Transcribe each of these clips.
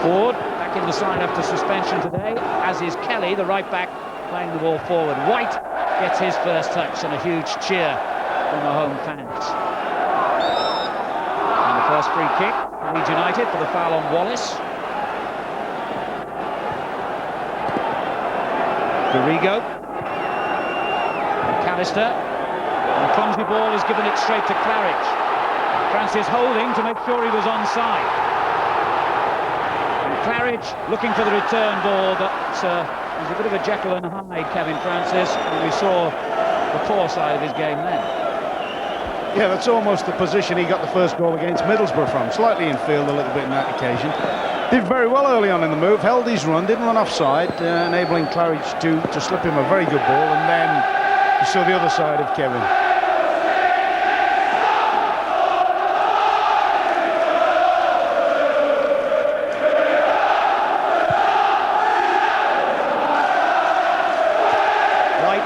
Ford back in the side after suspension today, as is Kelly, the right back, playing the ball forward. White gets his first touch and a huge cheer from the home fans. And the first free kick, Leeds United, for the foul on Wallace. Garrigo. McAllister. And the clumsy ball is given it straight to Claridge. Francis holding to make sure he was onside. And Claridge looking for the return ball, but he's a bit of a Jekyll and Hyde, Kevin Francis, and we saw the poor side of his game then. Yeah, that's almost the position he got the first goal against Middlesbrough from. Slightly infield a little bit in that occasion. Did very well early on in the move, held his run, didn't run offside, enabling Claridge to slip him a very good ball, and then you saw the other side of Kevin.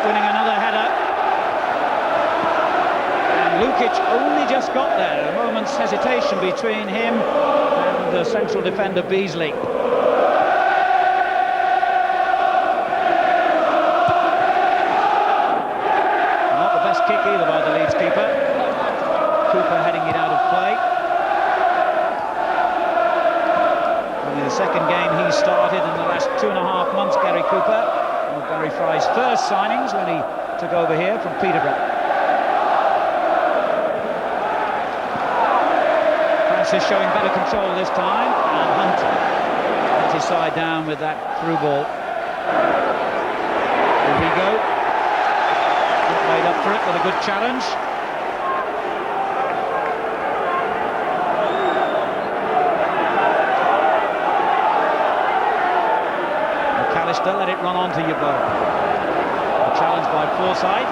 Winning another header, and Lukic only just got there. A moment's hesitation between him and the central defender Beasley. Not the best kick either by the Leeds keeper. Cooper heading it out of play. Only the second game he started in the last 2.5 months, Gary Cooper. One of Barry Fry's first signings when he took over here from Peterborough. Francis showing better control this time, and Hunt gets his side down with that through ball. Here we go. Made up for it with a good challenge. McAllister let it run on to Yeboah. A challenge by Forsyth.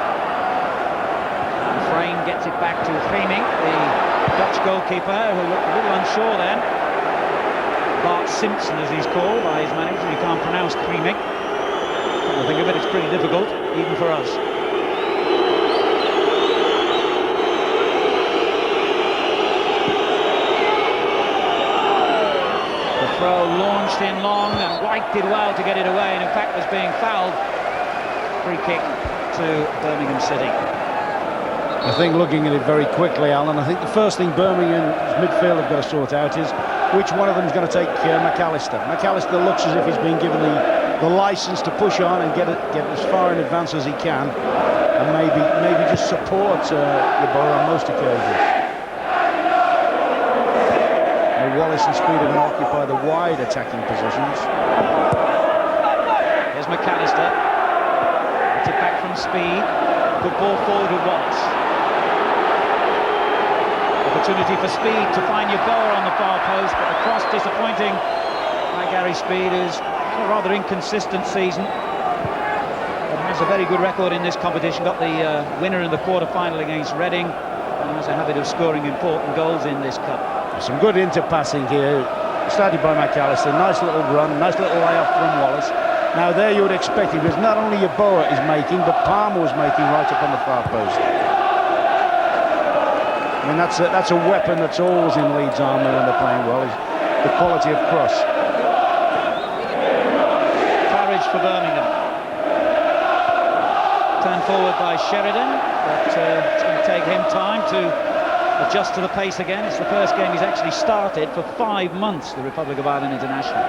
And Frame gets it back to Framing, the Dutch goalkeeper, who looked a little unsure then. Bart Simpson, as he's called by his manager. He can't pronounce Framing. I think of it, it's pretty difficult, even for us. Throw launched in long, and White did well to get it away, and in fact was being fouled. Free kick to Birmingham City. I think looking at it very quickly, Alan, I think the first thing Birmingham's midfield have got to sort out is which one of them is going to take McAllister. McAllister looks as if he's been given the license to push on and get as far in advance as he can, and maybe just support Yeboah on most occasions. Wallace and Speed are going to occupy the wide attacking positions. Here's McAllister. Gets it back from Speed. Good ball forward with Wallace. Opportunity for Speed to find Yeboah on the far post, but the cross disappointing by Gary Speed, who's had a rather inconsistent season, but has a very good record in this competition. Got the winner in the quarter-final against Reading, and has a habit of scoring important goals in this cup. Some good interpassing here, started by McAllister. Nice little run, nice little layoff from Wallace. Now there you would expect it, because not only Yeboah is making, but Palmer was making right up on the far post. I mean, that's a weapon that's always in Leeds' armour when they're playing well, is the quality of cross. Claridge for Birmingham. Turned forward by Sheridan, but it's going to take him time to adjust to the pace again. It's the first game he's actually started for 5 months, the Republic of Ireland international.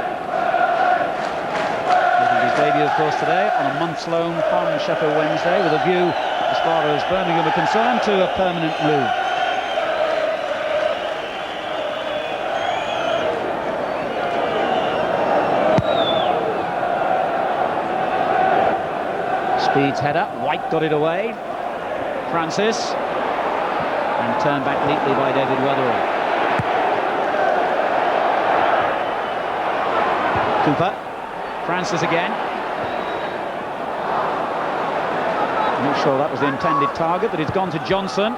Making his debut, of course, today on a month's loan from Sheffield Wednesday, with a view, as far as Birmingham are concerned, to a permanent move. Speed's header, White got it away. Francis. And turned back neatly by David Weatherall. Cooper. Francis again. I'm not sure that was the intended target, but it's gone to Johnson.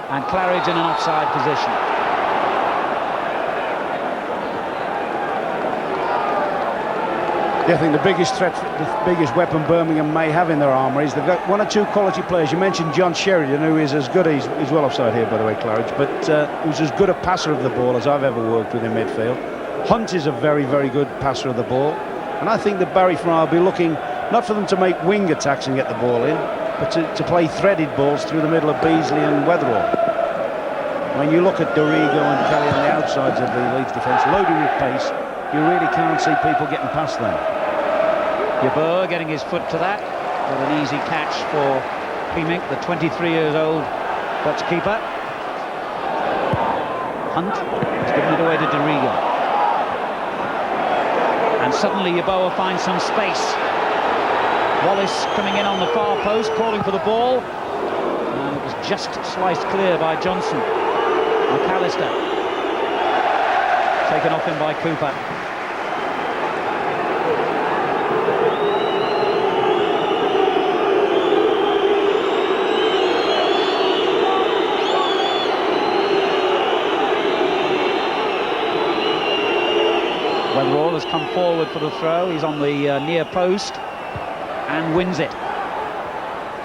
And Claridge in an offside position. Yeah, I think the biggest threat, the biggest weapon Birmingham may have in their armour is they've got one or two quality players. You mentioned John Sheridan, who is as good, he's well offside here, by the way, Claridge, but who's as good a passer of the ball as I've ever worked with in midfield. Hunt is a very, very good passer of the ball, and I think that Barry Fry will be looking not for them to make wing attacks and get the ball in, but to play threaded balls through the middle of Beasley and Weatherall. When you look at Dorigo and Kelly on the outsides of the Leeds defence, loaded with pace, you really can't see people getting past them. Yeboah getting his foot to that, with an easy catch for Pimink, the 23-year-old Dutch keeper. Hunt has given it away to Dorigo. And suddenly Yeboah finds some space. Wallace coming in on the far post, calling for the ball. And it was just sliced clear by Johnson. McAllister taken off him by Cooper. Weatherall has come forward for the throw. He's on the near post and wins it.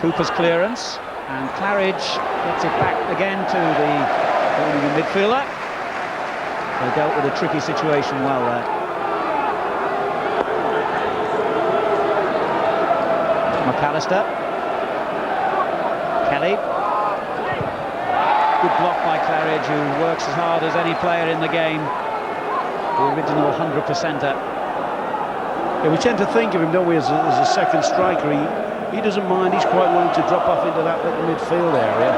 Cooper's clearance, and Claridge gets it back again to the midfielder. They dealt with a tricky situation well there. McAllister. Kelly. Good block by Claridge, who works as hard as any player in the game. The original 100%er. Yeah, we tend to think of him, don't we, as a second striker. He doesn't mind. He's quite willing to drop off into that little midfield area,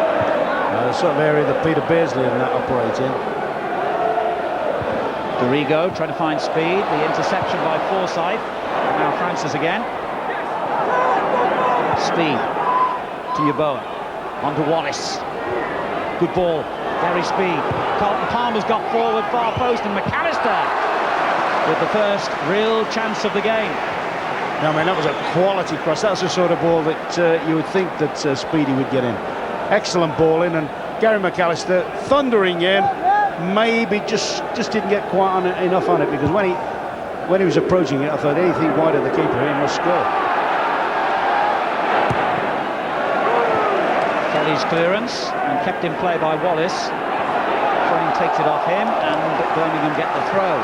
the sort of area that Peter Beardsley and that operate in. Dorigo trying to find speed. The interception by Forsyth. Now Francis again. Speed to Yeboah. On to Wallace. Good ball. Very speed. Carlton Palmer's got forward, far post, and McAllister with the first real chance of the game. I mean, that was a quality cross. That's the sort of ball that you would think that Speedy would get in. Excellent ball in, and Gary McAllister thundering in. Maybe just didn't get quite enough on it, because when he was approaching it, I thought anything wide of the keeper, he must score. Kelly's clearance and kept in play by Wallace. Frame takes it off him, and Birmingham get the throw.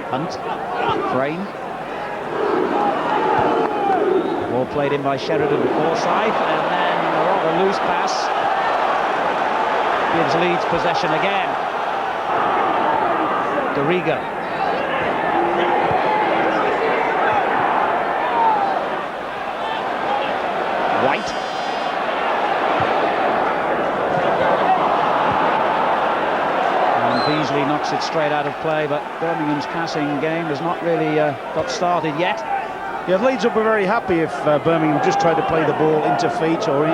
Hunt, Frame. Ball played in by Sheridan to Forsyth, and then a rather loose pass gives Leeds possession again. Dorigo. White. And Beasley knocks it straight out of play, but Birmingham's passing game has not really got started yet. Yeah, Leeds will be very happy if Birmingham just tried to play the ball into feet or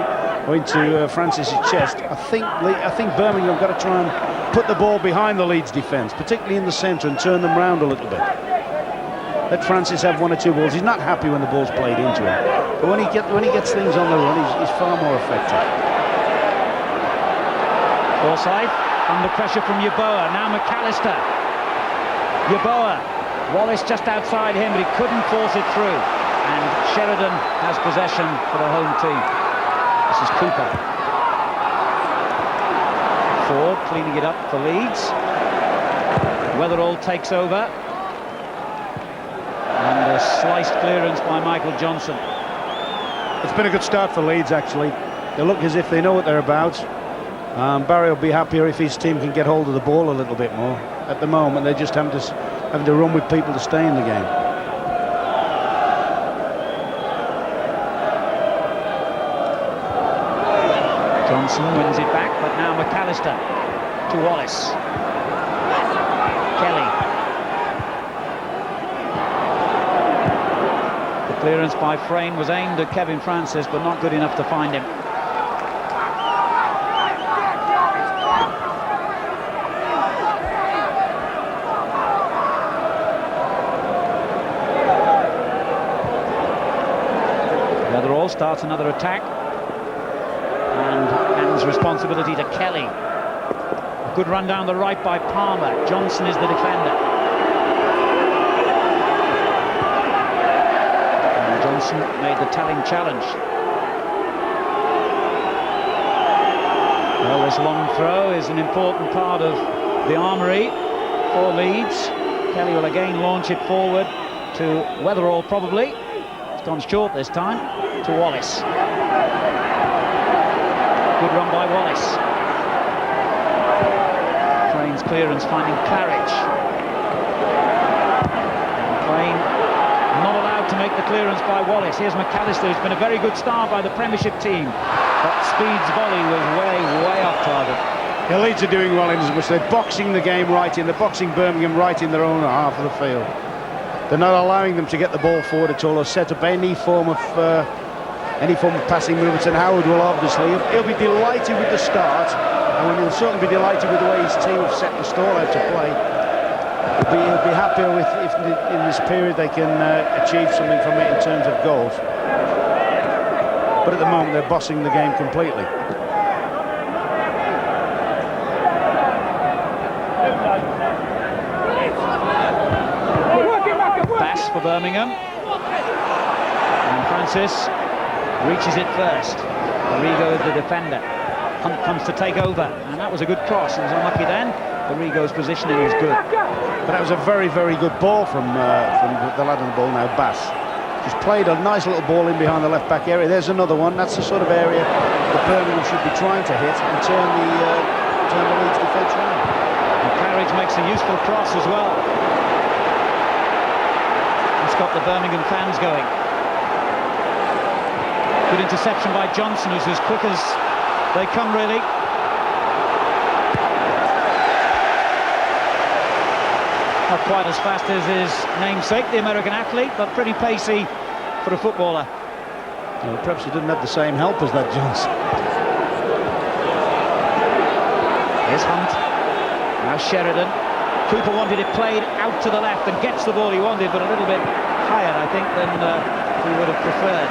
into Francis's chest. I think Birmingham have got to try and put the ball behind the Leeds defence, particularly in the centre, and turn them round a little bit. Let Francis have one or two balls. He's not happy when the ball's played into him, but when he gets things on the run, he's far more effective. Forsyth under pressure from Yeboah. Now McAllister. Yeboah. Wallace just outside him, but he couldn't force it through. And Sheridan has possession for the home team. This is Cooper. Ford cleaning it up for Leeds. Weatherall takes over. And a sliced clearance by Michael Johnson. It's been a good start for Leeds, actually. They look as if they know what they're about. Barry will be happier if his team can get hold of the ball a little bit more. At the moment, they're just having to run with people to stay in the game. Johnson wins it back, but now McAllister to Wallace. Kelly. The clearance by Frayne was aimed at Kevin Francis, but not good enough to find him. Weatherall starts another attack and hands responsibility to Kelly. A good run down the right by Palmer. Johnson is the defender. And Johnson made the telling challenge. Well, Well, this long throw is an important part of the armoury for Leeds. Kelly will again launch it forward to Weatherall, probably. It's gone short this time, to Wallace. Good run by Wallace. Crane's clearance finding Claridge. Crane not allowed to make the clearance by Wallace. Here's McAllister, who's been a very good start by the Premiership team. But Speed's volley was way off target. The Leeds are doing well in as much they're boxing the game right in. They're boxing Birmingham right in their own half of the field. They're not allowing them to get the ball forward at all or set up any form of passing movements. And Howard will obviously he'll be delighted with the start, and he'll certainly be delighted with the way his team have set the stall out to play. He'll be happier with if in this period they can achieve something from it in terms of goals. But at the moment they're bossing the game completely. Pass for Birmingham. And Francis reaches it first. Arrigo is the defender. Hunt comes to take over, and that was a good cross. He was unlucky then. Arrigo's positioning is good. But that was a very good ball from the lad on the ball now, Bass. He's played a nice little ball in behind the left-back area. There's another one. That's the sort of area that Birmingham should be trying to hit and turn the Leeds defence around. And Claridge makes a useful cross as well. It's got the Birmingham fans going. Good interception by Johnson, who's as quick as they come, really. Not quite as fast as his namesake, the American athlete, but pretty pacey for a footballer. Well, perhaps he didn't have the same help as that Johnson. Here's Hunt. Now Sheridan. Cooper wanted it played out to the left and gets the ball he wanted, but a little bit higher, I think, than he would have preferred.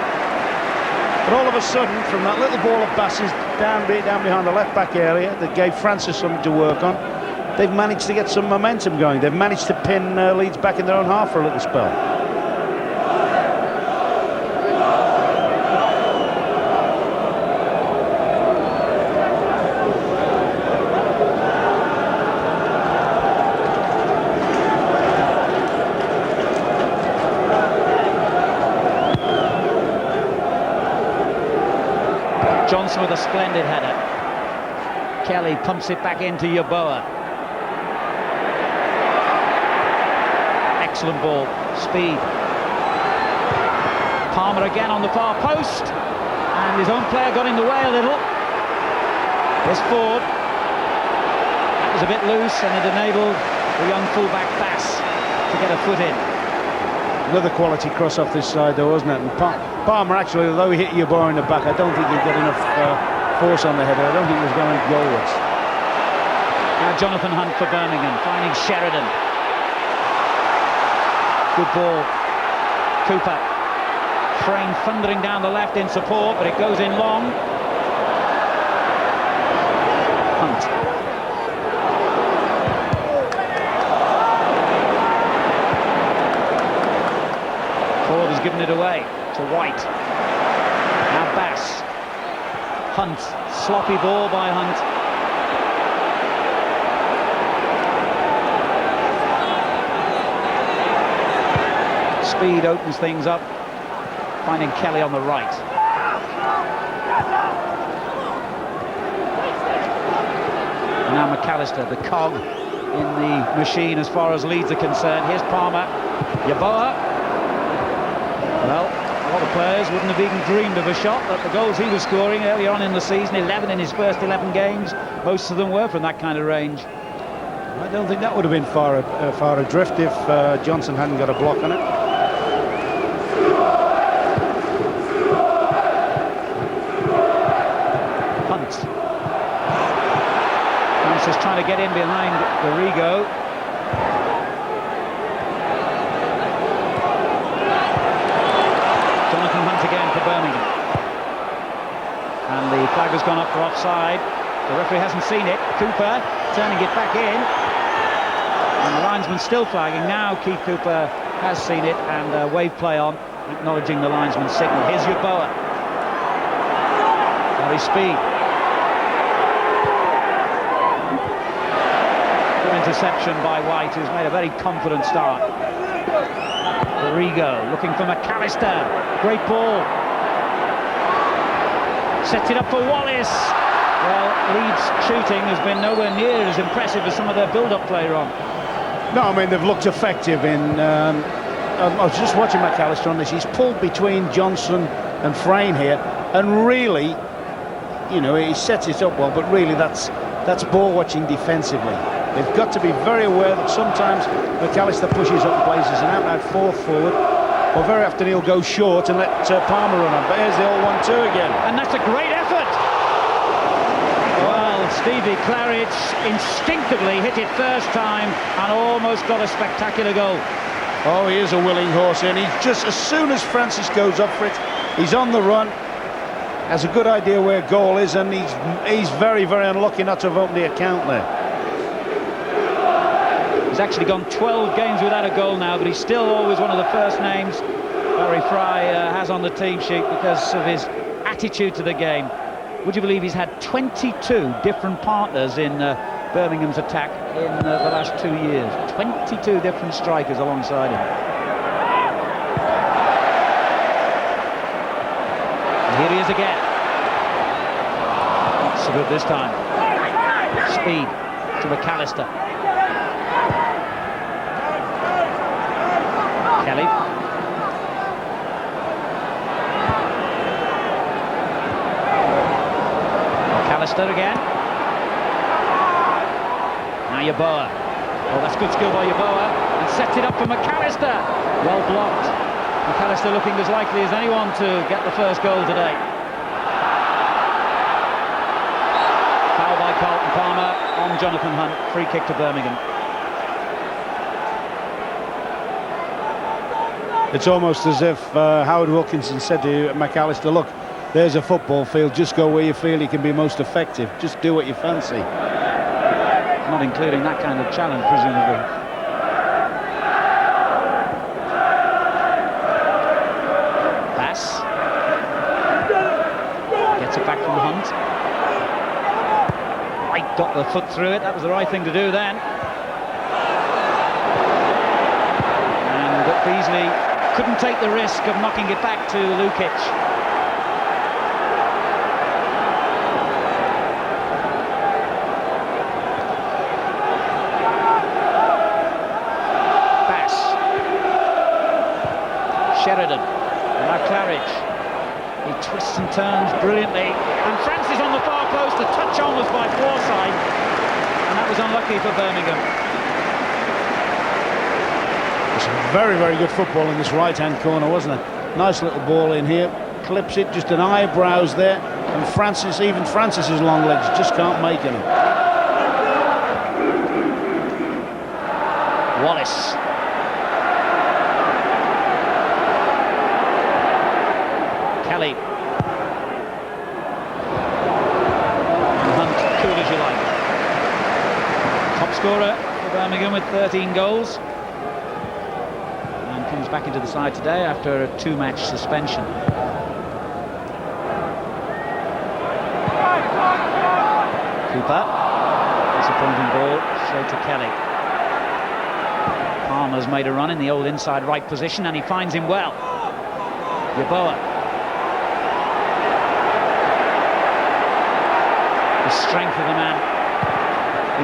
But all of a sudden, from that little ball of Bass's down behind the left-back area that gave Francis something to work on, they've managed to get some momentum going. They've managed to pin Leeds back in their own half for a little spell. Johnson with a splendid header. Kelly pumps it back into Yeboah. Excellent ball, speed. Palmer again on the far post, and his own player got in the way a little. There's Ford. That was a bit loose, and it enabled the young fullback Bass to get a foot in. Another quality cross off this side though, wasn't it? And Palmer actually, although he hit Yeboah in the back, I don't think he got enough force on the header. I don't think he was going goalwards. Now Jonathan Hunt for Birmingham, finding Sheridan. Good ball. Cooper. Frame thundering down the left in support, but it goes in long. Hunt. Ford has given it away to White. Now Bass. Hunt. Sloppy ball by Hunt. Speed opens things up, finding Kelly on the right. And now McAllister, the cog in the machine as far as Leeds are concerned. Here's Palmer. Yeboah. Well, a lot of players wouldn't have even dreamed of a shot, but the goals he was scoring earlier on in the season, 11 in his first 11 games, most of them were from that kind of range. I don't think that would have been far adrift if Johnson hadn't got a block on it. Francis trying to get in behind Arrigo. Jonathan Hunt again for Birmingham. And the flag has gone up for offside. The referee hasn't seen it. Cooper turning it back in. And the linesman still flagging. Now Keith Cooper has seen it and wave play on, acknowledging the linesman's signal. Here's Yeboah. Very speed. interception by White, who's made a very confident start. Rigo looking for McAllister. Great ball. Sets it up for Wallace. Well, Leeds' shooting has been nowhere near as impressive as some of their build-up play on. No, I mean, they've looked effective in... I was just watching McAllister on this. He's pulled between Johnson and Frayne here, and really, you know, he sets it up well, but really that's ball watching defensively. They've got to be very aware that sometimes McAllister pushes up and plays as an out-and-out fourth forward, or very often he'll go short and let Palmer run on. But here's the old 1-2 again. And that's a great effort. Well, Stevie Claridge instinctively hit it first time and almost got a spectacular goal. Oh, he is a willing horse, and he's just, as soon as Francis goes up for it, he's on the run, has a good idea where goal is, and he's very, very unlucky not to have opened the account there. He's actually gone 12 games without a goal now, but he's still always one of the first names Barry Fry has on the team sheet because of his attitude to the game. Would you believe he's had 22 different partners in Birmingham's attack in the last 2 years? 22 different strikers alongside him. And here he is again. So good this time. Speed to McAllister. Kelly. McAllister again. Now Yeboah. Oh, that's good skill by Yeboah. And sets it up for McAllister. Well blocked. McAllister looking as likely as anyone to get the first goal today. Foul by Carlton Palmer on Jonathan Hunt. Free kick to Birmingham. It's almost as if Howard Wilkinson said to McAllister, look, there's a football field, just go where you feel you can be most effective. Just do what you fancy. Not including that kind of challenge, presumably. Pass. Gets it back from Hunt. White got the foot through it. That was the right thing to do then. And Beasley couldn't take the risk of knocking it back to Lukic. Pass. Sheridan. And now Claridge. He twists and turns brilliantly. And Francis on the far post. The touch on was by Forsyth. And that was unlucky for Birmingham. Very, very good football in this right-hand corner, wasn't it? Nice little ball in here, clips it, just an eyebrows there, and Francis, even Francis's long legs just can't make any. Wallace. Kelly. And Hunt, cool as you like. Top scorer for Birmingham with 13 goals. Comes back into the side today after a 2-match suspension. Cooper. Disappointing ball straight to Kelly. Palmer's made a run in the old inside right position and he finds him well. Yeboah. The strength of the man.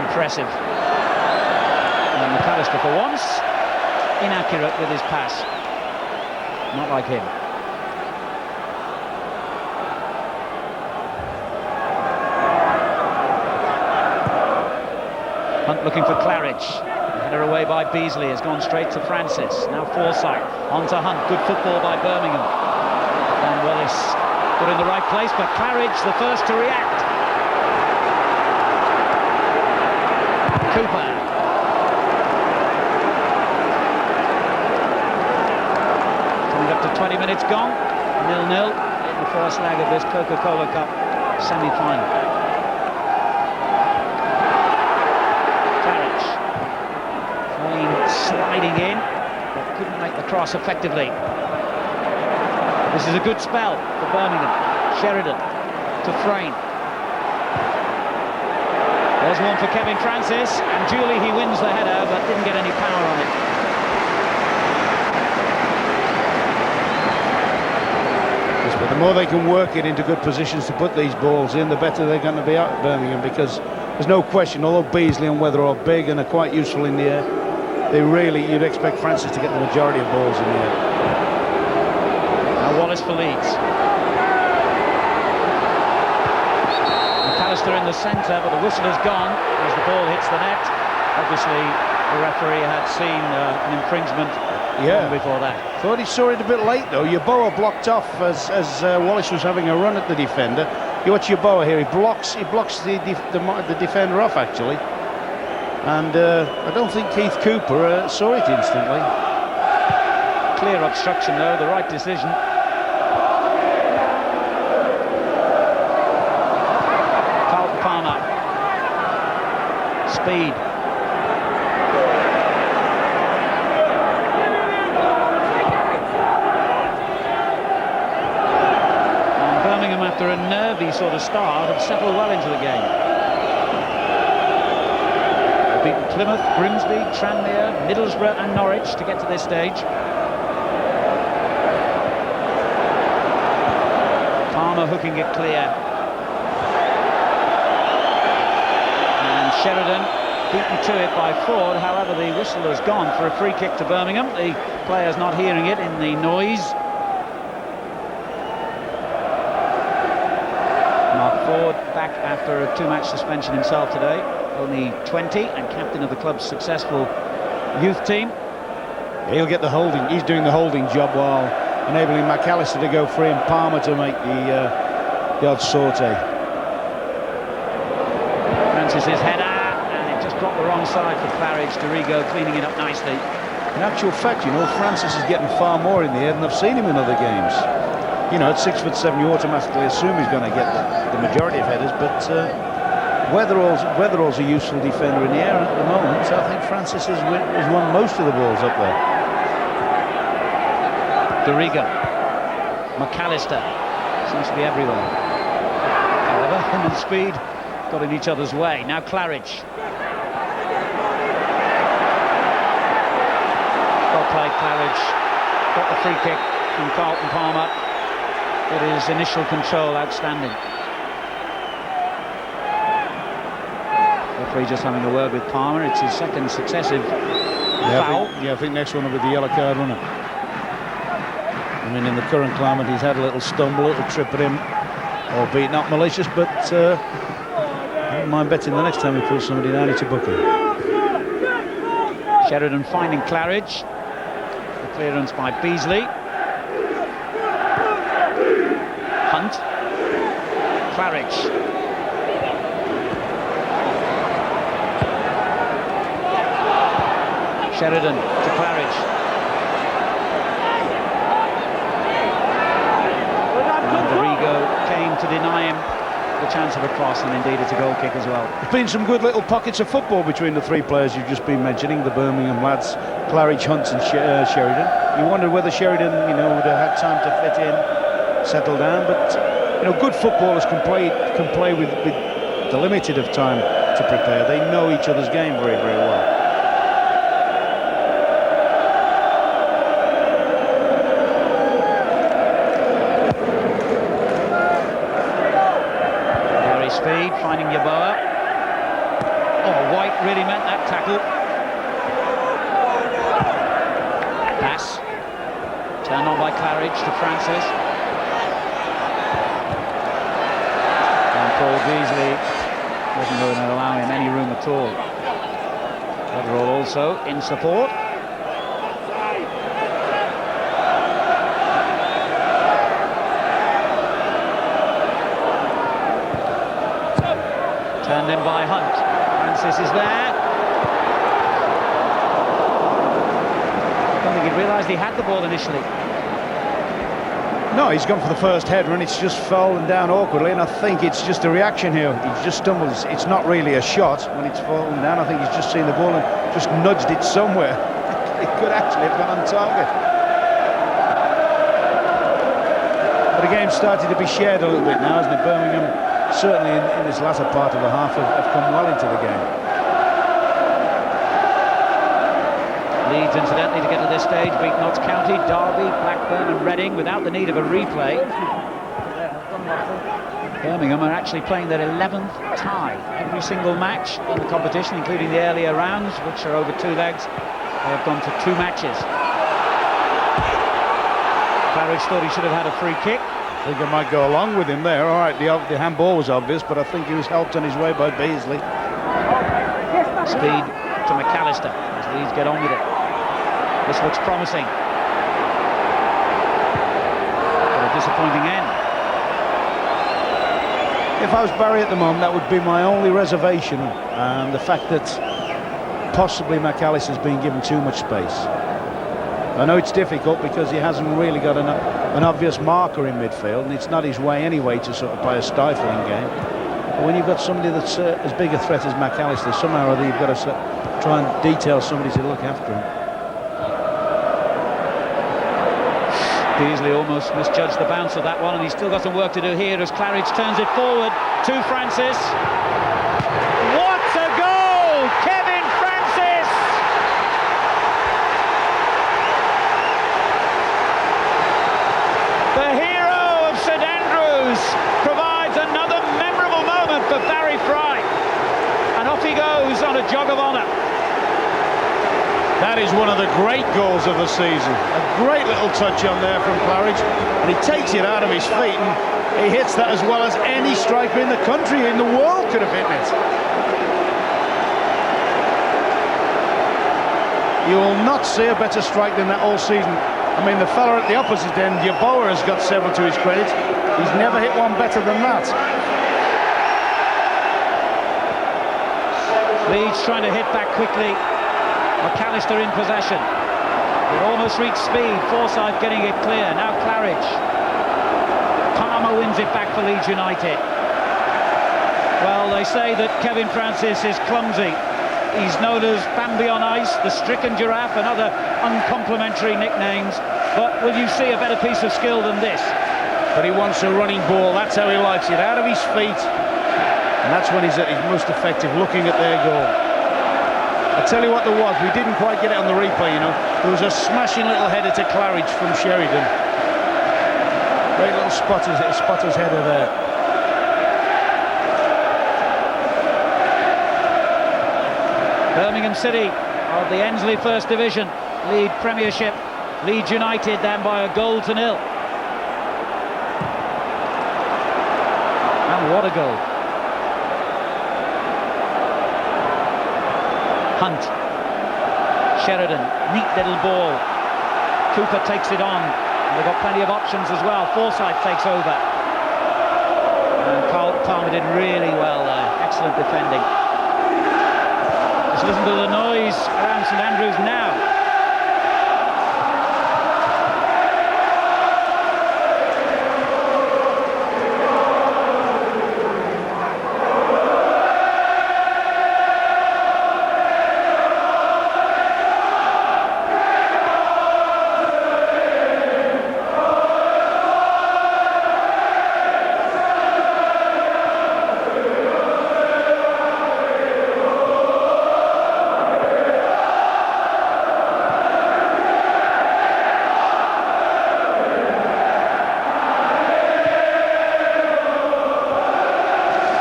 Impressive. And McAllister for once. Inaccurate with his pass. Not like him. Hunt looking for Claridge. Header away by Beasley, has gone straight to Francis. Now Forsyth, on to Hunt. Good football by Birmingham. And Wallace got in the right place, but Claridge the first to react. Cooper. Up to 20 minutes gone, 0-0 in the first leg of this Coca-Cola Cup semi-final. Claridge. Frayne sliding in, but couldn't make the cross effectively. This is a good spell for Birmingham. Sheridan to Frayne. There's one for Kevin Francis, and duly he wins the header, but didn't get any power on it. Yes, but the more they can work it into good positions to put these balls in, the better they're going to be at Birmingham, because there's no question, although Beasley and Weather are big and are quite useful in the air, you'd expect Francis to get the majority of balls in the air. Now Wallace for Leeds. McAllister in the centre, but the whistle has gone as the ball hits the net. Obviously, the referee had seen an infringement long before that. Thought he saw it a bit late, though. Yeboah blocked off as Wallace was having a run at the defender. You watch Yeboah here, he blocks the defender off, actually. And I don't think Keith Cooper saw it instantly. Clear obstruction, though, the right decision. Carlton Palmer. Speed. And Birmingham, after a nervy sort of start, have settled well into the game. They've beaten Plymouth, Grimsby, Tranmere, Middlesbrough and Norwich to get to this stage. Palmer hooking it clear. And Sheridan beaten to it by Ford. However, the whistle has gone for a free kick to Birmingham. The players not hearing it in the noise. Mark Ford back after a two-match suspension himself today. Only 20 and captain of the club's successful youth team. He'll get the holding. He's doing the holding job while enabling McAllister to go free and Palmer to make the odd sortie. Francis's header, and it just dropped the wrong side for Claridge. Dorigo cleaning it up nicely. In actual fact, you know, Francis is getting far more in the air than I've seen him in other games. You know, at 6'7", you automatically assume he's going to get the majority of headers, but Weatherall's a useful defender in the air at the moment, so I think Francis has won most of the balls up there. Dorigo. McAllister seems to be everywhere. However, him and Speed got in each other's way. Now Claridge. Well played, Claridge. Got the free kick from Carlton Palmer. But his initial control outstanding. Referee just having a word with Palmer. It's his second successive foul. I think next one will be the yellow card, won't it? I mean, in the current climate, he's had a little stumble, a little trip at him, albeit not malicious, but I don't mind betting the next time he pulls somebody down, it's a booking. Sheridan finding Claridge. The clearance by Beasley. Hunt. Claridge. Sheridan to Claridge. And Dorigo came to deny him the chance of a cross, and indeed it's a goal kick as well. There's been some good little pockets of football between the three players you've just been mentioning, the Birmingham lads, Claridge, Hunt and Sheridan. You wondered whether Sheridan, you know, would have had time to fit in, settle down, but you know, good footballers can play with the limited of time to prepare. They know each other's game very, very well. Speed finding Yeboah. Oh, White really meant that tackle. Pass turned on by Claridge to Francis, and Paul Beasley wasn't going to allow him any room at all. Weatherall also in support. Turned in by Hunt. Francis is there. I don't think he realised he had the ball initially. No, he's gone for the first header and it's just fallen down awkwardly, and I think it's just a reaction here. He just stumbles. It's not really a shot when it's fallen down. I think he's just seen the ball and just nudged it somewhere. It could actually have gone on target. But the game's started to be shared a little bit now, hasn't it? Birmingham certainly in this latter part of the half, have come well into the game. Leeds, incidentally, to get to this stage, beat Notts County, Derby, Blackburn and Reading without the need of a replay. Birmingham are actually playing their 11th tie. Every single match in the competition, including the earlier rounds, which are over 2 legs, they have gone to 2 matches. Claridge thought he should have had a free kick. I think I might go along with him there. All right, the handball was obvious, but I think he was helped on his way by Beasley. Speed to McAllister as Leeds get on with it. This looks promising. But a disappointing end. If I was Barry at the moment, that would be my only reservation, and the fact that possibly McAllister's been given too much space. I know it's difficult because he hasn't really got an obvious marker in midfield, and it's not his way anyway to sort of play a stifling game. But when you've got somebody that's as big a threat as McAllister, somehow or other you've got to try and detail somebody to look after him. Beasley almost misjudged the bounce of that one, and he's still got some work to do here as Claridge turns it forward to Francis. What a goal! Kevin Francis! The hero of St Andrews provides another memorable moment for Barry Fry, and off he goes on a jog of honour. That is one of the great goals of the season. A great little touch on there from Claridge, and he takes it out of his feet, and he hits that as well as any striker in the country, in the world, could have hit it. You will not see a better strike than that all season. I mean, the fella at the opposite end, Yeboah, has got several to his credit. He's never hit one better than that. Leeds trying to hit back quickly. McAllister in possession. It almost reached speed. Forsyth getting it clear. Now Claridge. Palmer wins it back for Leeds United. Well, they say that Kevin Francis is clumsy. He's known as Bambi on ice, the stricken giraffe, and other uncomplimentary nicknames. But will you see a better piece of skill than this? But he wants a running ball. That's how he likes it, out of his feet. And that's when he's at his most effective, looking at their goal. I tell you what there was, we didn't quite get it on the replay, you know. There was a smashing little header to Claridge from Sheridan. Great little spotter's header there. Birmingham City of the Ensley First Division lead Premiership. Leeds United then by a goal to 0. And what a goal. Hunt, Sheridan, neat little ball. Cooper takes it on, and they've got plenty of options as well. Forsyth takes over, and Palmer did really well there. Excellent defending. Just listen to the noise around St Andrews now.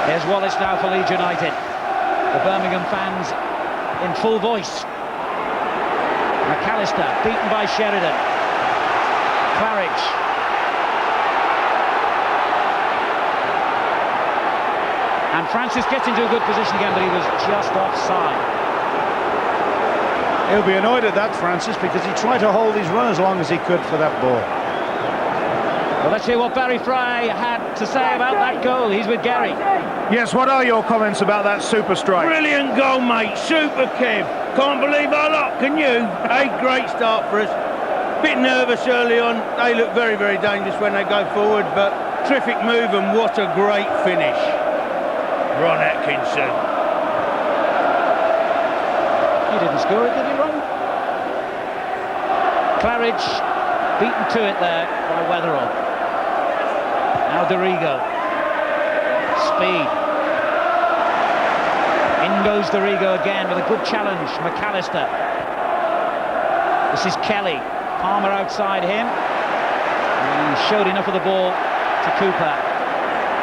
There's Wallace now for Leeds United. The Birmingham fans in full voice. McAllister beaten by Sheridan. Claridge. And Francis gets into a good position again, but he was just offside. He'll be annoyed at that, Francis, because he tried to hold his run as long as he could for that ball. Well, let's hear what Barry Fry had to say about that goal. He's with Gary. Yes, what are your comments about that super strike? Brilliant goal, mate. Super, Kev. Can't believe our luck, can you? A great start for us. Bit nervous early on. They look very, very dangerous when they go forward, but terrific move, and what a great finish. Ron Atkinson. He didn't score it, did he, Ron? Claridge beaten to it there by Weatherall. Now Dorigo. Speed. In goes Dorigo again with a good challenge. McAllister. This is Kelly. Palmer outside him. And he showed enough of the ball to Cooper.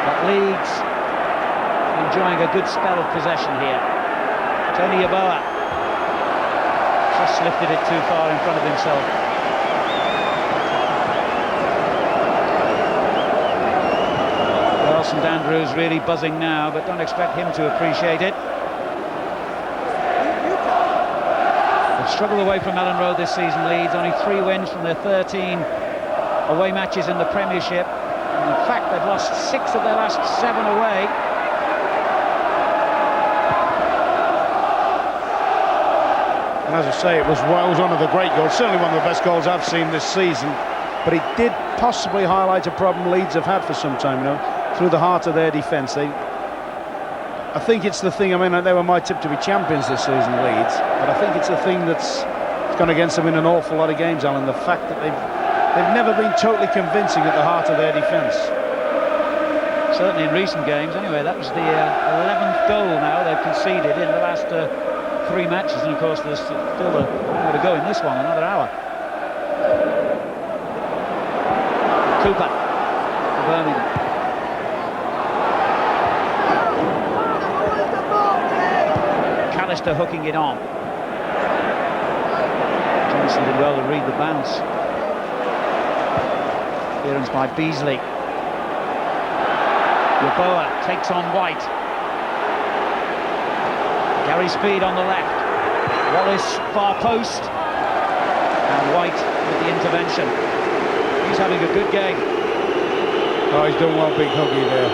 But Leeds enjoying a good spell of possession here. Tony Yeboah just lifted it too far in front of himself. Well, St Andrews really buzzing now, but don't expect him to appreciate it. They've struggled away from Ellen Road this season, Leeds. Only 3 wins from their 13 away matches in the Premiership. And in fact, they've lost 6 of their last 7 away. And as I say, it was one of the great goals, certainly one of the best goals I've seen this season. But it did possibly highlight a problem Leeds have had for some time, you know, through the heart of their defence. I think it's the thing, I mean, they were my tip to be champions this season, Leeds, but I think it's the thing that's gone against them in an awful lot of games, Alan, the fact that they've never been totally convincing at the heart of their defence. Certainly in recent games, anyway. That was the 11th goal now they've conceded in the last 3 matches, and of course there's still a long way to go in this one, another hour. Cooper for Birmingham. McAllister hooking it on. Johnson did well to read the bounce. Clearance by Beasley. Yeboah takes on White. Gary Speed on the left. Wallace far post. And White with the intervention. He's having a good game. Oh, he's done well, big huggy there.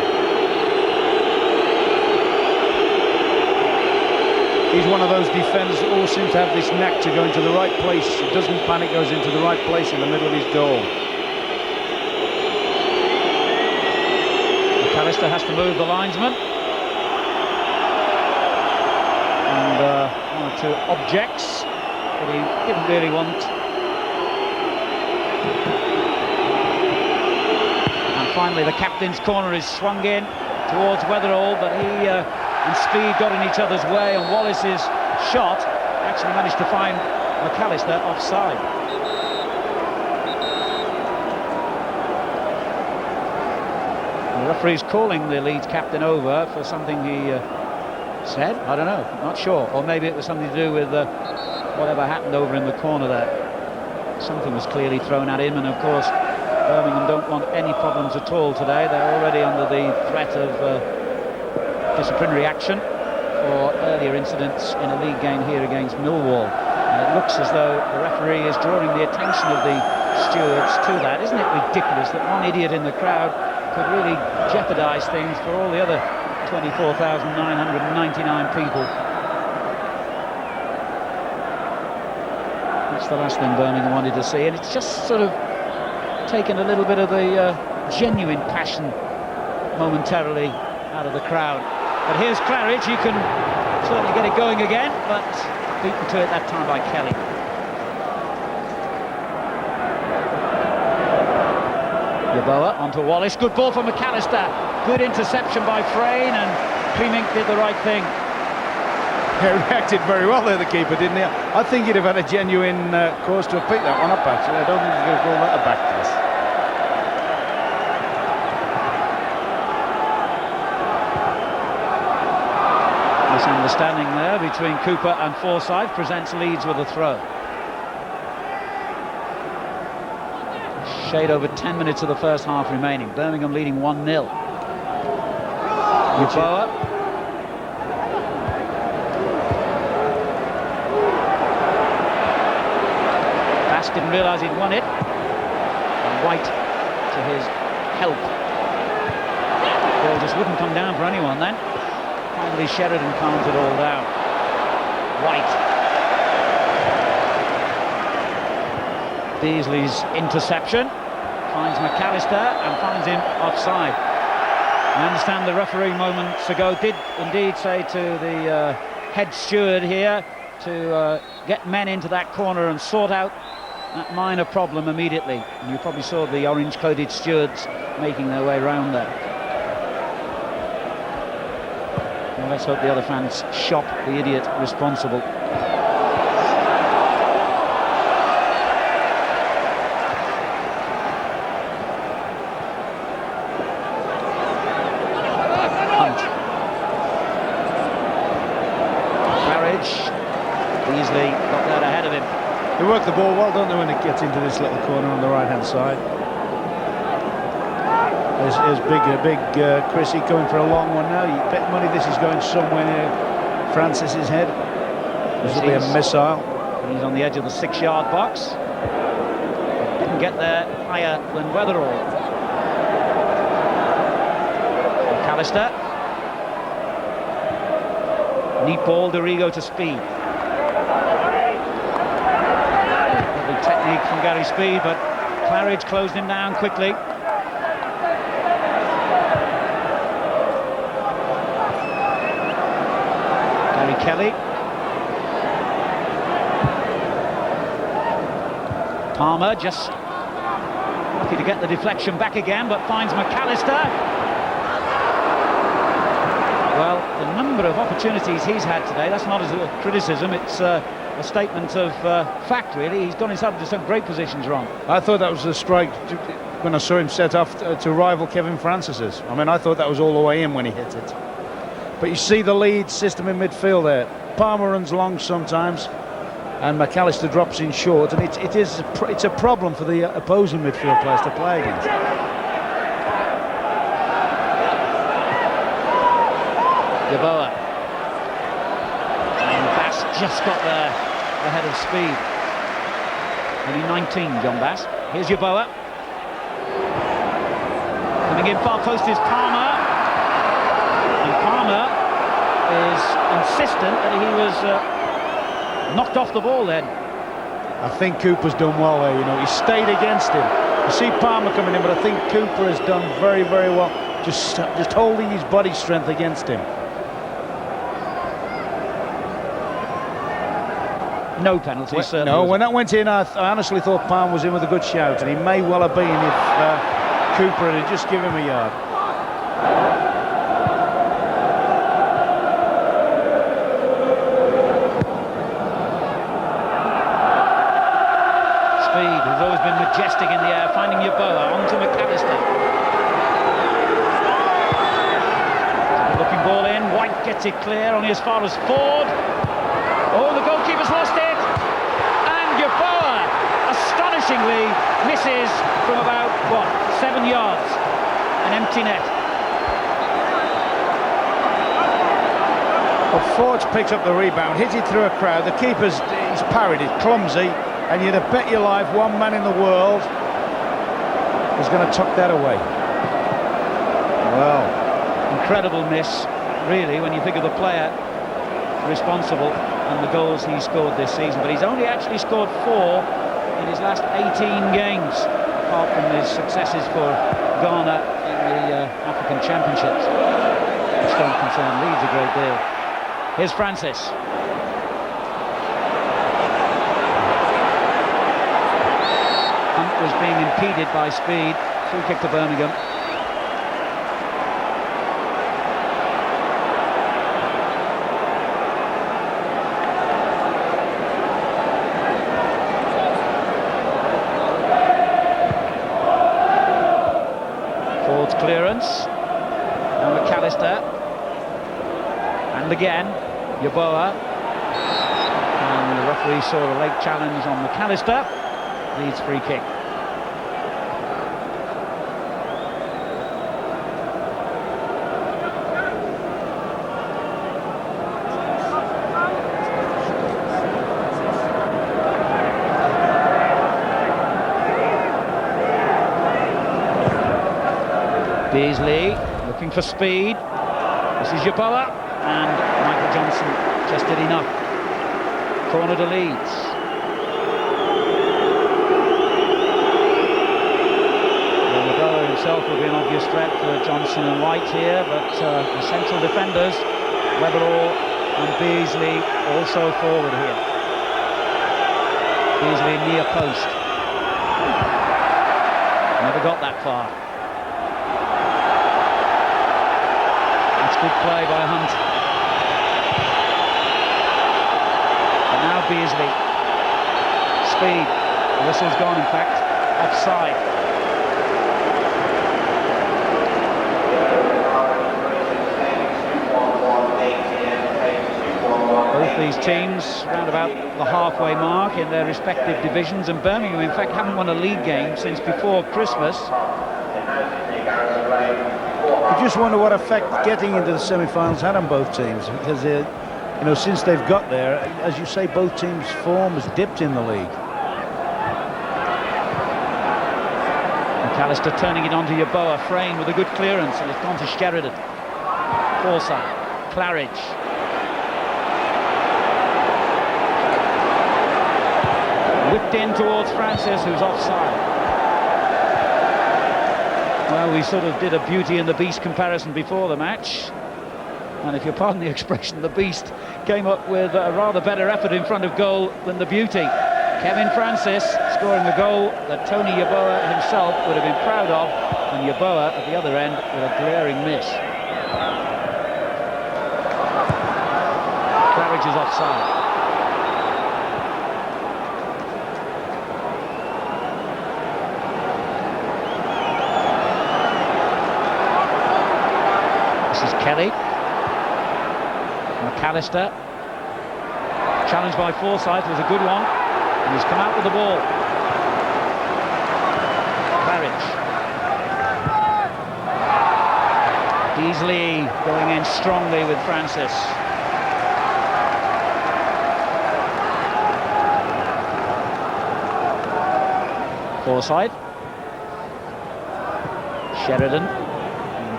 He's one of those defenders that all seem to have this knack to go into the right place. He doesn't panic, goes into the right place in the middle of his goal. McAllister has to move the linesman. And 1 or 2 objects that he didn't really want. And finally the captain's corner is swung in towards Weatherall, but he and Speed got in each other's way, and Wallace's shot actually managed to find McAllister offside. The referee's calling the Leeds captain over for something he said. I don't know, not sure. Or maybe it was something to do with whatever happened over in the corner there. Something was clearly thrown at him, and of course Birmingham don't want any problems at all today. They're already under the threat of disciplinary action for earlier incidents in a league game here against Millwall. And it looks as though the referee is drawing the attention of the stewards to that. Isn't it ridiculous that one idiot in the crowd could really jeopardise things for all the other 24,999 people? That's the last thing Birmingham wanted to see, and it's just sort of taken a little bit of the genuine passion momentarily out of the crowd. But here's Claridge. He can certainly get it going again, but beaten to it that time by Kelly. Yeboah onto Wallace. Good ball from McAllister. Good interception by Frayne, and Cleemink did the right thing. He reacted very well there, the keeper, didn't he? I think he'd have had a genuine cause to have picked that one up, actually. I don't think he's going to call that a back pass. Misunderstanding there between Cooper and Forsyth presents Leeds with a throw. Shade over 10 minutes of the first half remaining. Birmingham leading 1-0. Yeboah. Bass didn't realise he'd won it. And White to his help. The ball just wouldn't come down for anyone then. Finally Sheridan calms it all down. White. Beasley's interception finds McAllister and finds him offside. I understand the referee moments ago did indeed say to the head steward here to get men into that corner and sort out that minor problem immediately. And you probably saw the orange-coated stewards making their way round there. Let's hope the other fans shock the idiot responsible. Easily got that ahead of him. They work the ball well, don't they, when it gets into this little corner on the right-hand side. There's big Chrissy going for a long one now. You bet money this is going somewhere near Francis's head. This will be a missile. He's on the edge of the 6-yard box. Didn't get there higher than Weatherall. McAllister. Neat ball, Dorigo to Speed. Technique from Gary Speed, but Claridge closed him down quickly. Gary Kelly. Palmer just lucky to get the deflection back again, but finds McAllister. Well, the number of opportunities he's had today, that's not as a criticism, it's a statement of fact, really. He's got himself into some great positions wrong. I thought that was a strike when I saw him set off to rival Kevin Francis's. I mean, I thought that was all the way in when he hit it. But you see the Leeds system in midfield there. Palmer runs long sometimes, and McAllister drops in short, and it's a problem for the opposing midfield players to play against. Yeboah. And Bass just got there ahead of Speed. Only 19, John Bass. Here's Yeboah. Coming in far post is Palmer. And Palmer is insistent that he was knocked off the ball then. I think Cooper's done well there, you know. He stayed against him. You see Palmer coming in, but I think Cooper has done very, very well. Just holding his body strength against him. No penalty, certainly. No, when that went in, I honestly thought Palmer was in with a good shout, and he may well have been if Cooper had just given him a yard. Speed, who's always been majestic in the air, finding Yeboah onto McAllister. Looking ball in, White gets it clear, only as far as Ford. Oh, the goalkeeper's lost it, and Yeboah astonishingly misses from about, 7 yards, an empty net. Well, Ford's picked up the rebound, hit it through a crowd. The keeper's he's parried it, clumsy, and you'd have bet your life one man in the world is going to tuck that away. Well, incredible miss, really, when you think of the player responsible and the goals he scored this season, but he's only actually scored 4 in his last 18 games, apart from his successes for Ghana in the African Championships, which don't concern Leeds a great deal. Here's Francis. Hunt was being impeded by Speed. Free kick to Birmingham. Ford's clearance. Now McAllister. And again, Yeboah. And the referee saw a late challenge on McAllister. Leeds free kick. Beasley looking for speed. This is Yeboah, and Michael Johnson just did enough. Corner to Leeds. Well, Yeboah himself will be an obvious threat for Johnson and White here, but the central defenders, Weatherall and Beasley, also forward here. Beasley near post. Never got that far. Good play by Hunt. Beasley. Speed. The whistle's gone, in fact. Offside. Both these teams round about the halfway mark in their respective divisions, and Birmingham, in fact, haven't won a league game since before Christmas. I just wonder what effect getting into the semi-finals had on both teams, because you know, since they've got there, as you say, both teams' form has dipped in the league. McAllister turning it onto Yeboah. Frayne with a good clearance, and it's gone to Sheridan. Forsyth, Claridge. Whipped in towards Francis, who's offside. Well, we sort of did a Beauty and the Beast comparison before the match, and if you pardon the expression, the Beast came up with a rather better effort in front of goal than the Beauty. Kevin Francis scoring the goal that Tony Yeboah himself would have been proud of, and Yeboah at the other end with a glaring miss. Claridge is offside. Kelly, McAllister, challenged by Forsyth, was a good one, and he's come out with the ball. Claridge. Beasley going in strongly with Francis. Forsyth. Sheridan.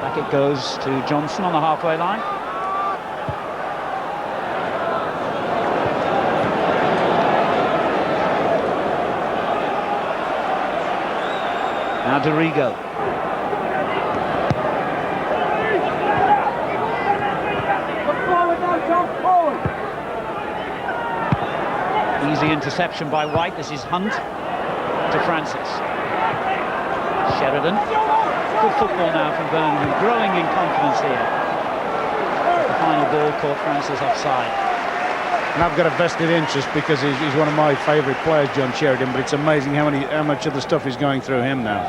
Back it goes to Johnson on the halfway line. Now Dorigo. Easy interception by White. This is Hunt to Francis. Sheridan. Good football now from Birmingham, growing in confidence here. The final ball caught Francis offside. And I've got a vested interest because he's one of my favourite players, John Sheridan, but it's amazing how much of the stuff is going through him now.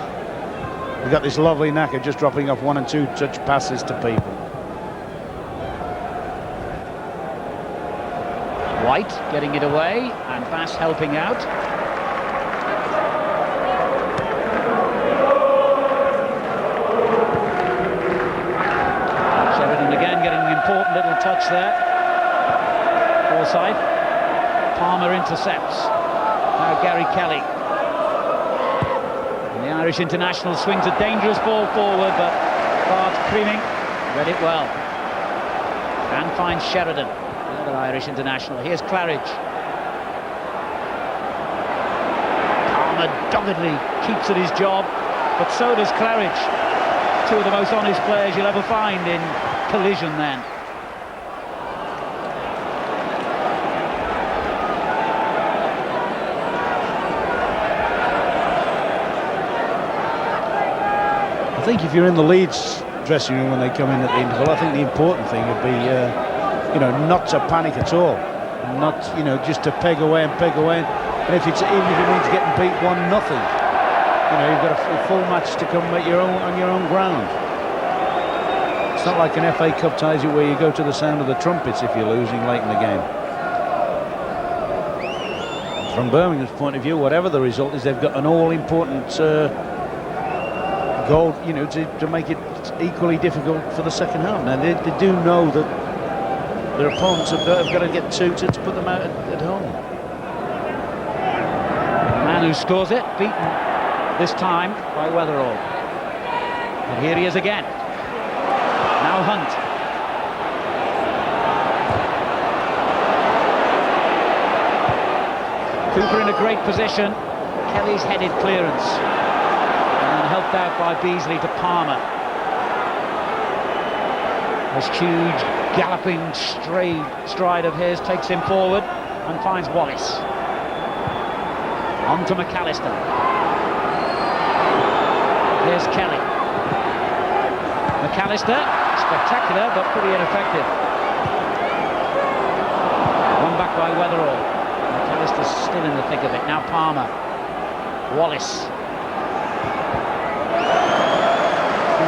We've got this lovely knack of just dropping off 1 and 2 touch passes to people. White getting it away, and Bass helping out. Important little touch there. Forsyth. Palmer intercepts. Now Gary Kelly. And the Irish international swings a dangerous ball forward, but Bart Creaming read it well. And finds Sheridan, the other Irish international. Here's Claridge. Palmer doggedly keeps at his job, but so does Claridge. Two of the most honest players you'll ever find in collision then. I think if you're in the Leeds dressing room when they come in at the interval, I think the important thing would be, you know, not to panic at all, not, you know, just to peg away. And if it's even if it means getting beat 1-0, you know, you've got a full match to come at on your own ground. It's not like an FA Cup ties it where you go to the sound of the trumpets if you're losing late in the game. From Birmingham's point of view, whatever the result is, they've got an all-important goal, you know, to make it equally difficult for the second half. Now they do know that their opponents have got to get 2 to put them out at home. The man who scores it, beaten this time by Weatherall. And here he is again. Now Hunt. Cooper in a great position. Kelly's headed clearance. And helped out by Beasley to Palmer. This huge galloping stride of his takes him forward and finds Wallace. On to McAllister. Here's Kelly. McAllister, spectacular but pretty ineffective. One back by Weatherall. still in the thick of it. Now Palmer. Wallace.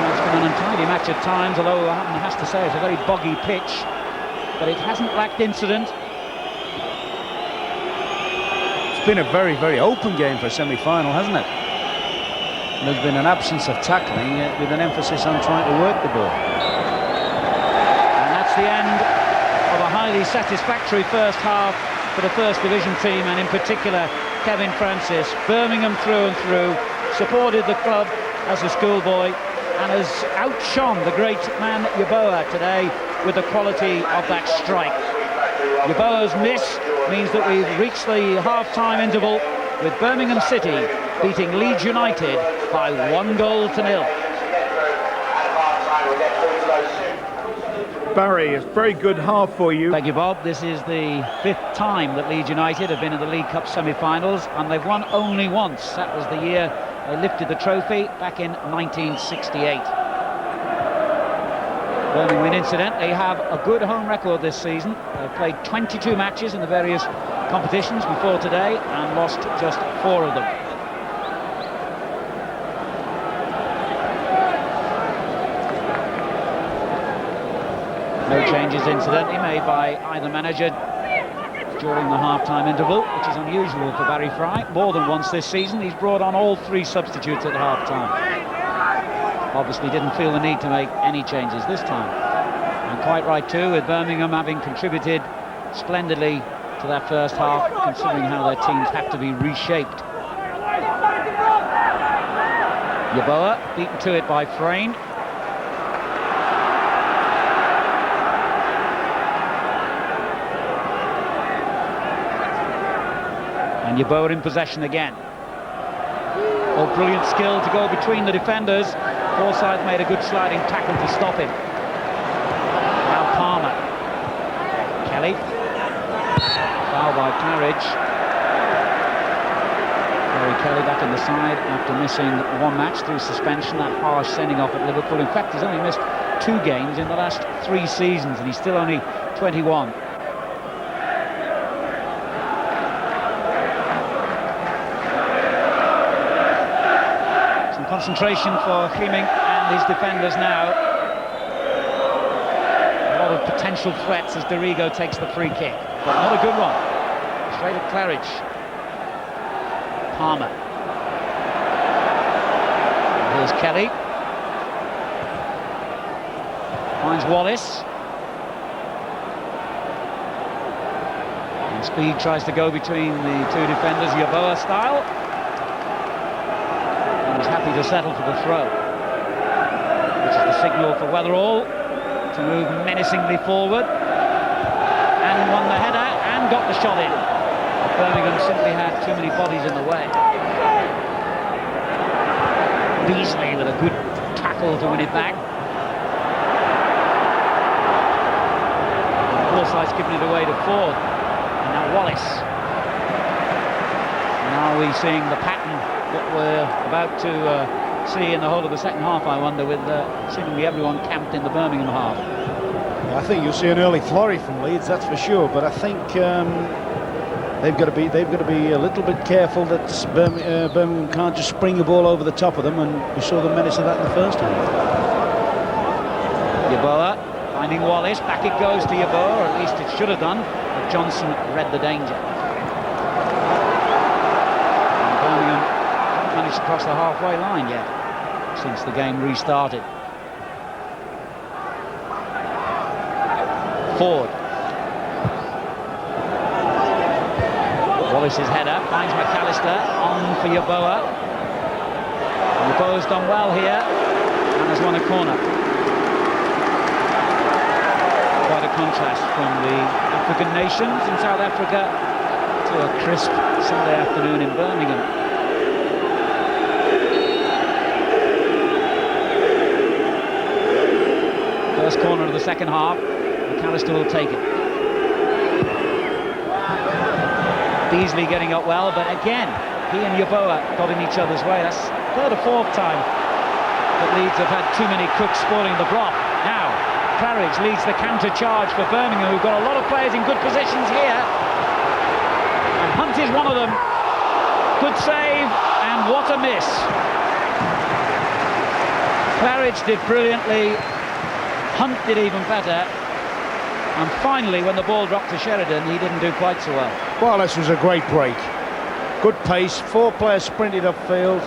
It's been an untidy match at times, although one has to say it's a very boggy pitch, but it hasn't lacked incident. It's been a very, very open game for a semi-final, hasn't it? There's been an absence of tackling, with an emphasis on trying to work the ball. And that's the end of a highly satisfactory first half for the First Division team, and in particular Kevin Francis. Birmingham through and through, supported the club as a schoolboy, and has outshone the great man Yeboah today with the quality of that strike. Yeboah's miss means that we've reached the half-time interval with Birmingham City beating Leeds United by 1-0. Barry, it's a very good half for you. Thank you, Bob. This is the 5th time that Leeds United have been in the League Cup semi-finals, and they've won only once. That was the year they lifted the trophy back in 1968. Birmingham, incidentally, have a good home record this season. They've played 22 matches in the various competitions before today and lost just 4 of them. No changes, incidentally, made by either manager during the half-time interval, which is unusual for Barry Fry. More than once this season, he's brought on all 3 substitutes at half-time. Obviously didn't feel the need to make any changes this time. And quite right too, with Birmingham having contributed splendidly to that first half, considering how their teams have to be reshaped. Yeboah beaten to it by Frayne. And Yeboah in possession again. Oh, brilliant skill to go between the defenders. Forsyth made a good sliding tackle to stop him. Now Palmer. Kelly. Foul by Claridge. Gary Kelly back in the side after missing 1 match through suspension, that harsh sending off at Liverpool. In fact, he's only missed 2 games in the last 3 seasons, and he's still only 21. Concentration for Heeming and his defenders now. A lot of potential threats as Dorigo takes the free kick, but not a good one. Straight at Claridge. Palmer. And here's Kelly. Finds Wallace. And Speed tries to go between the 2 defenders, Yeboah style. Happy to settle for the throw, which is the signal for Weatherall to move menacingly forward, and won the header and got the shot in. Birmingham simply had too many bodies in the way. Beasley with a good tackle to win it back. Forsyth's given it away to Ford, and now Wallace. Now we're seeing the pattern that we're about to see in the whole of the second half, I wonder, with seemingly everyone camped in the Birmingham half. I think you'll see an early flurry from Leeds, that's for sure, but I think they've got to be a little bit careful that Birmingham can't just spring the ball over the top of them, and we saw the menace of that in the first half. Yeboah finding Wallace, back it goes to Yeboah, or at least it should have done, but Johnson read the danger. Managed to cross the halfway line yet since the game restarted. Ford. Wallace's header finds McAllister on for Yeboah. Yeboah's done well here and has won a corner. Quite a contrast from the African nations in South Africa to a crisp Sunday afternoon in Birmingham. First corner of the second half, McAllister will take it. Beasley getting up well, but again, he and Yeboah got in each other's way. That's 3rd or 4th time that Leeds have had too many cooks spoiling the broth. Now, Claridge leads the counter charge for Birmingham, who've got a lot of players in good positions here. And Hunt is one of them. Good save, and what a miss. Claridge did brilliantly, Hunt did even better, and finally when the ball dropped to Sheridan, he didn't do quite so well. Well, this was a great break. Good pace, 4 players sprinted upfield.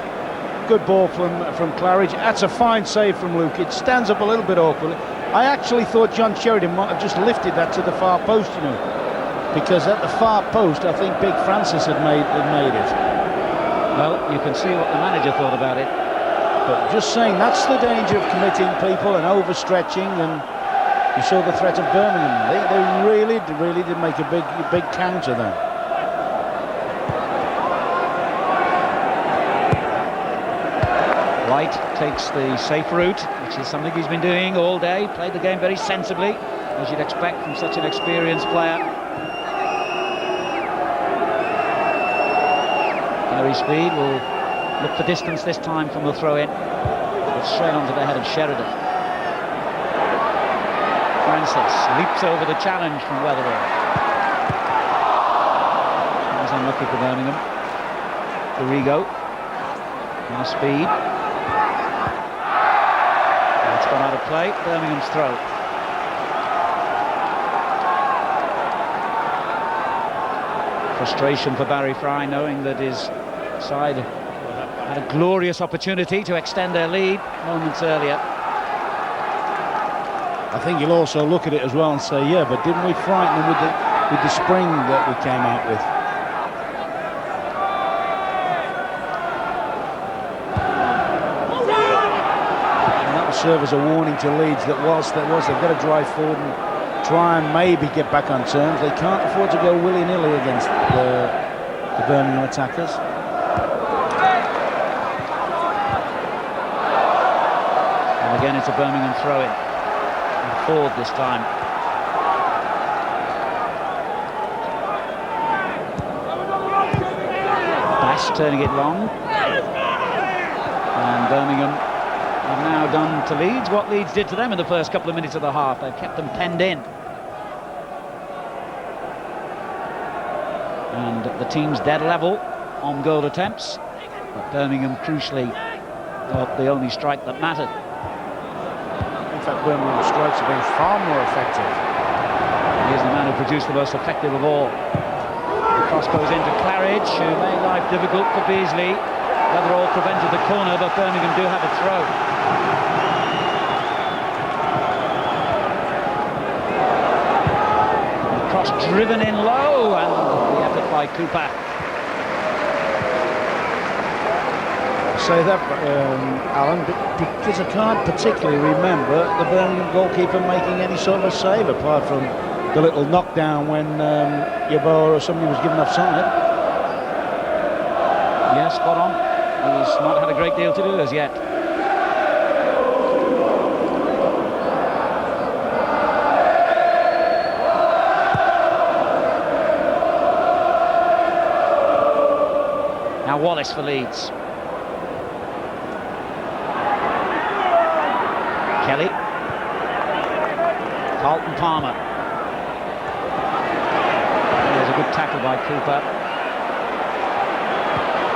Good ball from Claridge. That's a fine save from Luke. It stands up a little bit awkwardly. I actually thought John Sheridan might have just lifted that to the far post, you know, because at the far post I think Big Francis had made it. Well, you can see what the manager thought about it. But just saying, that's the danger of committing people and overstretching, and you saw the threat of Birmingham. They really did make a big counter there. White takes the safe route, which is something he's been doing all day. Played the game very sensibly, as you'd expect from such an experienced player. Carry speed will look for distance this time from the throw-in. But straight onto the head of Sheridan. Francis leaps over the challenge from Weatherall. That was unlucky for Birmingham. Dorigo. Now speed. It's gone out of play. Birmingham's throw. Frustration for Barry Fry, knowing that his side had a glorious opportunity to extend their lead moments earlier. I think you'll also look at it as well and say, yeah, but didn't we frighten them with the spring that we came out with? And that will serve as a warning to Leeds that whilst they've got to drive forward and try and maybe get back on terms, they can't afford to go willy-nilly against the Birmingham attackers. And again, it's a Birmingham throw-in. Forward this time. Bass turning it long. And Birmingham have now done to Leeds what Leeds did to them in the first couple of minutes of the half. They've kept them penned in. And the team's dead level on goal attempts. But Birmingham crucially got the only strike that mattered. In fact, Birmingham strikes have been far more effective. Here's the man who produced the most effective of all. The cross goes into Claridge, who made life difficult for Beasley. Weatherall prevented the corner, but Birmingham do have a throw. The cross driven in low, and the effort by Cooper. Say that, Alan, because I can't particularly remember the Birmingham goalkeeper making any sort of a save apart from the little knockdown when Yeboah or somebody was given offside. Yeah, spot on. He's not had a great deal to do as yet. Now Wallace for Leeds. Kelly. Carlton Palmer. There's a good tackle by Cooper.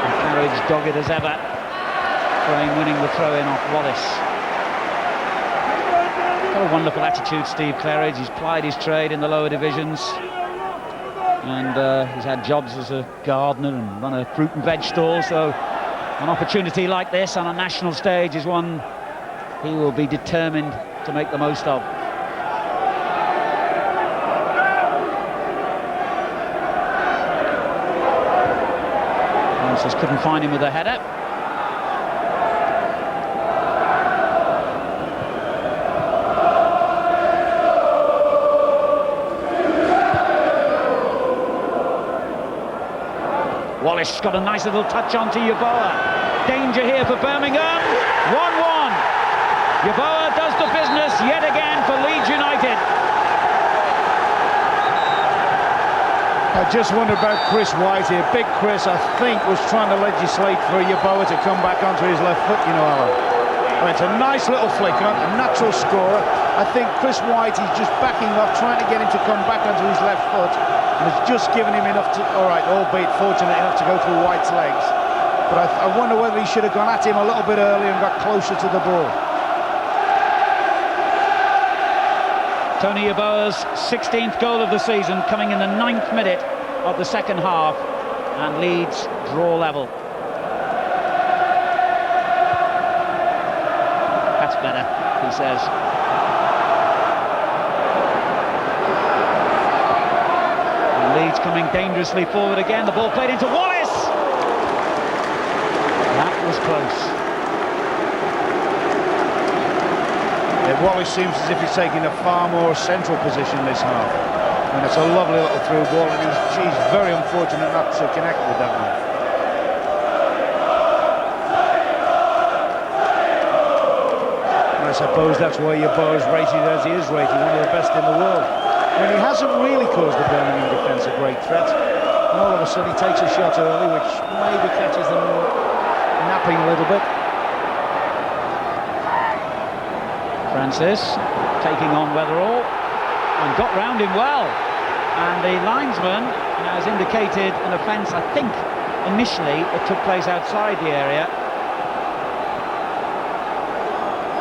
And Claridge dogged as ever. Frame winning the throw-in off Wallace. Got a wonderful attitude, Steve Claridge. He's plied his trade in the lower divisions. And he's had jobs as a gardener and run a fruit and veg stall. So an opportunity like this on a national stage is one he will be determined to make the most of. Francis couldn't find him with a header. Wallace got a nice little touch onto Yeboah. Danger here for Birmingham. 1-1. Yeboah does the business yet again for Leeds United. I just wonder about Chris White here. Big Chris, I think, was trying to legislate for Yeboah to come back onto his left foot, you know, Alan. I mean, it's a nice little flick on, a natural scorer. I think Chris White is just backing off, trying to get him to come back onto his left foot. and has just given him enough to, all right, albeit fortunate enough to go through White's legs. But I wonder whether he should have gone at him a little bit earlier and got closer to the ball. Tony Yeboah's 16th goal of the season, coming in the 9th minute of the second half, and Leeds draw level. That's better, he says. And Leeds coming dangerously forward again. The ball played into Wallace. That was close. Wallace seems as if he's taking a far more central position this half. And it's a lovely little through ball, and he's very unfortunate not to connect with that one. And I suppose that's why Yeboah's rated as he is rated, one of the best in the world. When he hasn't really caused the Birmingham defence a great threat, and all of a sudden he takes a shot early, which maybe catches them napping a little bit. Francis taking on Weatherall and got round him well, and the linesman has indicated an offence. I think initially it took place outside the area,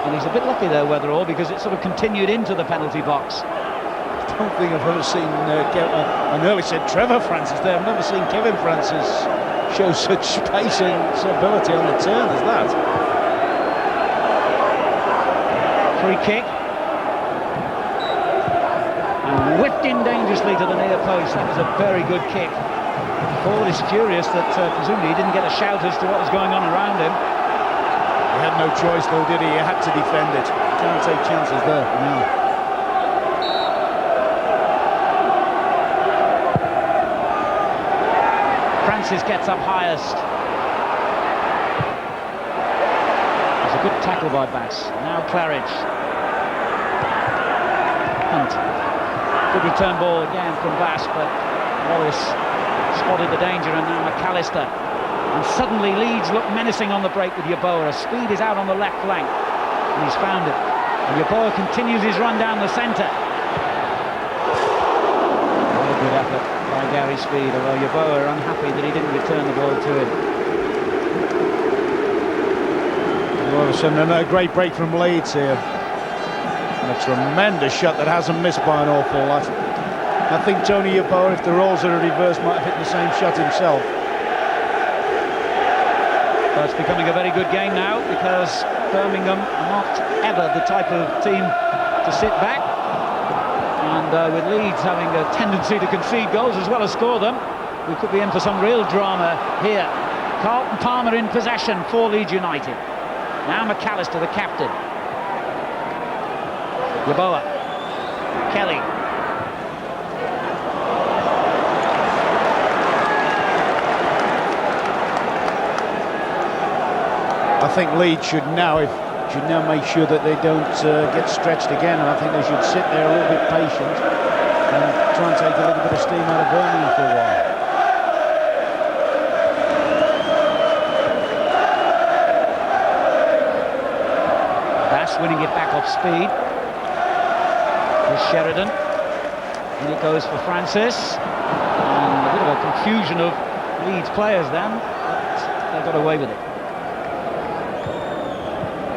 and he's a bit lucky there, Weatherall, because it sort of continued into the penalty box. I don't think I've ever seen I nearly said Trevor Francis there. I've never seen Kevin Francis show such pace and ability on the turn as that. Free kick, and whipped in dangerously to the near post. That was a very good kick. Ford is furious that presumably he didn't get a shout as to what was going on around him. He had no choice though, did he? He had to defend it. Can't take chances there. No. Francis gets up highest. Good tackle by Bass. Now Claridge. Hunt. Good return ball again from Bass, but Wallace spotted the danger, and now McAllister. And suddenly Leeds look menacing on the break with Yeboah. Speed is out on the left flank, and he's found it. And Yeboah continues his run down the centre. Very good effort by Gary Speed, although Yeboah unhappy that he didn't return the ball to him. All of a sudden, a great break from Leeds here. And a tremendous shot that hasn't missed by an awful lot. I think Tony Yeboah, if the roles are reversed, might have hit the same shot himself. So it's becoming a very good game now, because Birmingham are not ever the type of team to sit back. And with Leeds having a tendency to concede goals as well as score them, we could be in for some real drama here. Carlton Palmer in possession for Leeds United. Now McAllister, the captain. Yeboah. Kelly. I think Leeds should now make sure that they don't get stretched again, and I think they should sit there a little bit patient and try and take a little bit of steam out of Birmingham for a while. Winning it back off speed. Here's Sheridan. And it goes for Francis. And a bit of a confusion of Leeds players then, but they got away with it.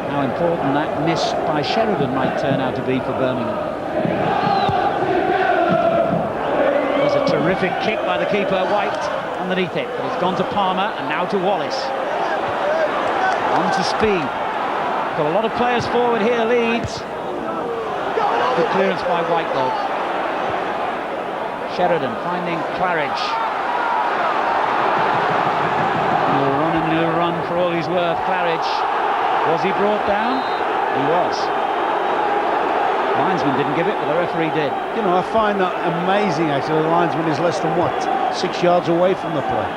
How important that miss by Sheridan might turn out to be for Birmingham. There's a terrific kick by the keeper, White, underneath it, but it's gone to Palmer and now to Wallace. On to Speed. Got a lot of players forward here, Leeds. Good clearance by White though. Sheridan finding Claridge. He'll run for all he's worth. Claridge. Was he brought down? He was. Linesman didn't give it, but the referee did. You know, I find that amazing actually. The linesman is less than what? 6 yards away from the play.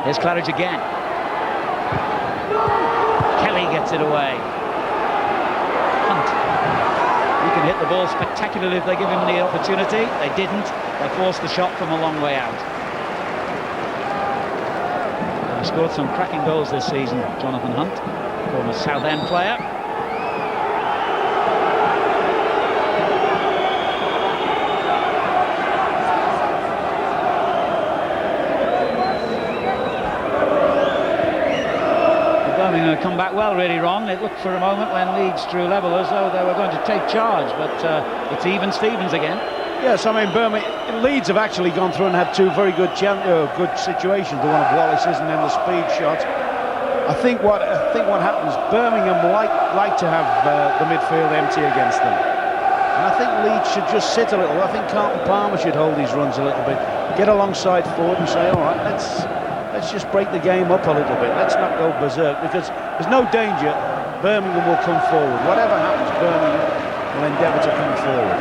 Here's Claridge again. Kelly gets it away. Hunt. He can hit the ball spectacularly if they give him the opportunity. They didn't. They forced the shot from a long way out. He scored some cracking goals this season, Jonathan Hunt, former Southend player. come back well, really, Ron. It looked for a moment when Leeds drew level as though they were going to take charge, but it's even Stevens again. Yes, I mean, Leeds have actually gone through and had two very good situations. The one of Wallace's and then the speed shot. I think what happens, Birmingham like to have the midfield empty against them. And I think Leeds should just sit a little. I think Carlton Palmer should hold these runs a little bit. Get alongside Ford and say, all right, let's just break the game up a little bit. Let's not go berserk, because there's no danger. Birmingham will come forward. Whatever happens, Birmingham will endeavour to come forward.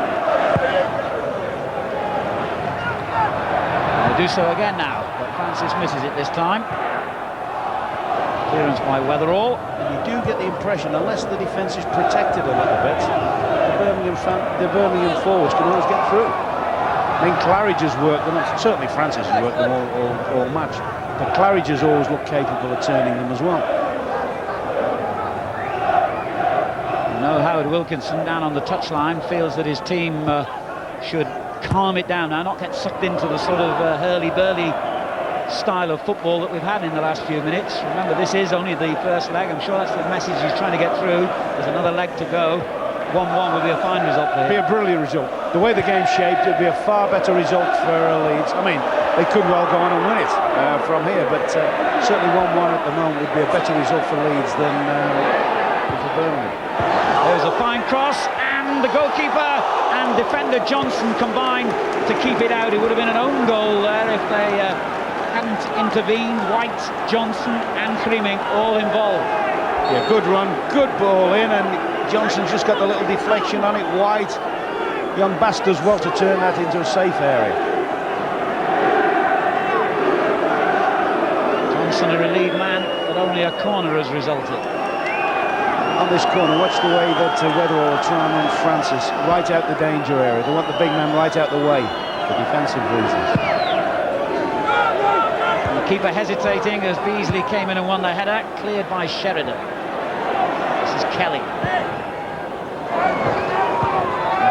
They do so again now, but Francis misses it this time. Clearance by Weatherall. And you do get the impression, unless the defence is protected a little bit, the Birmingham forwards can always get through. I mean, Claridge has worked them, certainly Francis has worked them all match, but Claridge has always looked capable of turning them as well. No, Howard Wilkinson down on the touchline feels that his team should calm it down now, not get sucked into the sort of hurly-burly style of football that we've had in the last few minutes. Remember, this is only the first leg. I'm sure that's the message he's trying to get through. There's another leg to go. 1-1 would be a fine result for him. It'd be a brilliant result. The way the game's shaped, it'd be a far better result for Leeds. I mean, they could well go on and win it from here, but certainly 1-1 at the moment would be a better result for Leeds than for Birmingham. There's a fine cross, and the goalkeeper and defender Johnson combined to keep it out. It would have been an own goal there if they hadn't intervened. White, Johnson and Freeming all involved. Yeah, good run, good ball in, and Johnson's just got the little deflection on it. White, young Bass does well to turn that into a safe area. Johnson a relieved man, but only a corner has resulted. On this corner, watch the way that Weatherall are trying on Francis, right out the danger area. They want the big man right out the way for defensive reasons. And the keeper hesitating as Beasley came in and won the header, cleared by Sheridan. This is Kelly.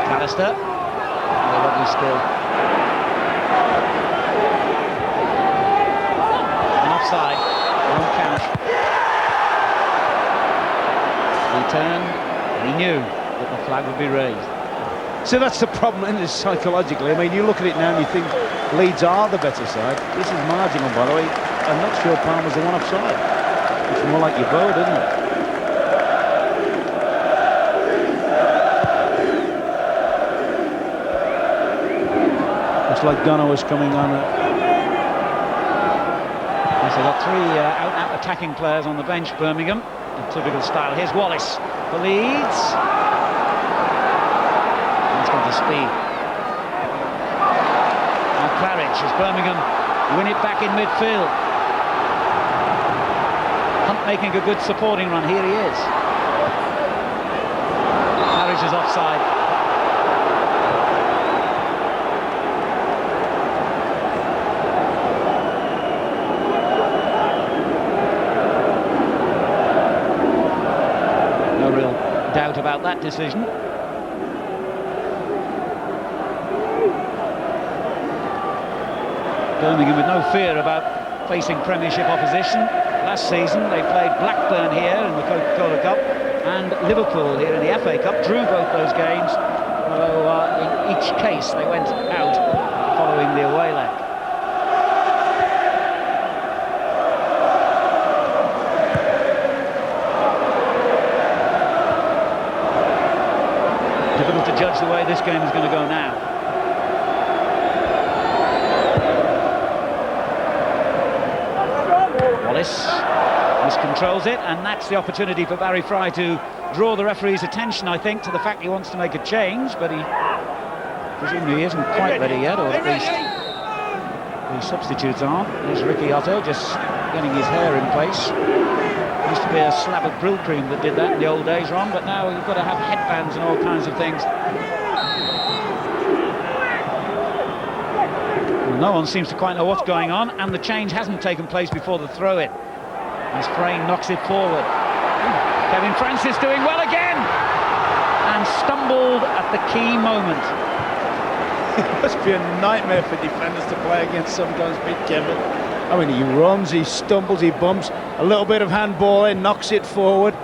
McAllister. Oh, lovely skill. And offside. Won't count. He turned, and he knew that the flag would be raised. So that's the problem in this psychologically. I mean, you look at it now and you think Leeds are the better side. This is marginal, by the way. I'm not sure Palmer's the one offside. It's more like your boat, isn't it? Looks like Dono is coming on. Yes, they've got three out-and-out attacking players on the bench, Birmingham, in typical style. Here's Wallace for Leeds. Let's go to speed. Now Claridge as Birmingham win it back in midfield. Hunt making a good supporting run. Here he is. Claridge is offside. Doubt about that decision. Birmingham with no fear about facing Premiership opposition. Last season they played Blackburn here in the Coca-Cola Cup and Liverpool here in the FA Cup, drew both those games, although in each case they went out following the away leg. Difficult to judge the way this game is going to go now. Wallace miscontrols it, and that's the opportunity for Barry Fry to draw the referee's attention, I think, to the fact he wants to make a change, but he presumably isn't quite ready yet, or at least the substitutes aren't. There's Ricky Otto just getting his hair in place. Used to be a slab of Brill cream that did that in the old days, Ron, but now you've got to have headbands and all kinds of things. Well, no one seems to quite know what's going on, and the change hasn't taken place before the throw-in. As Frayne knocks it forward. Kevin Francis doing well again, and stumbled at the key moment. It must be a nightmare for defenders to play against sometimes, Pete Kevin. I mean, he runs, he stumbles, he bumps. A little bit of handball in, knocks it forward.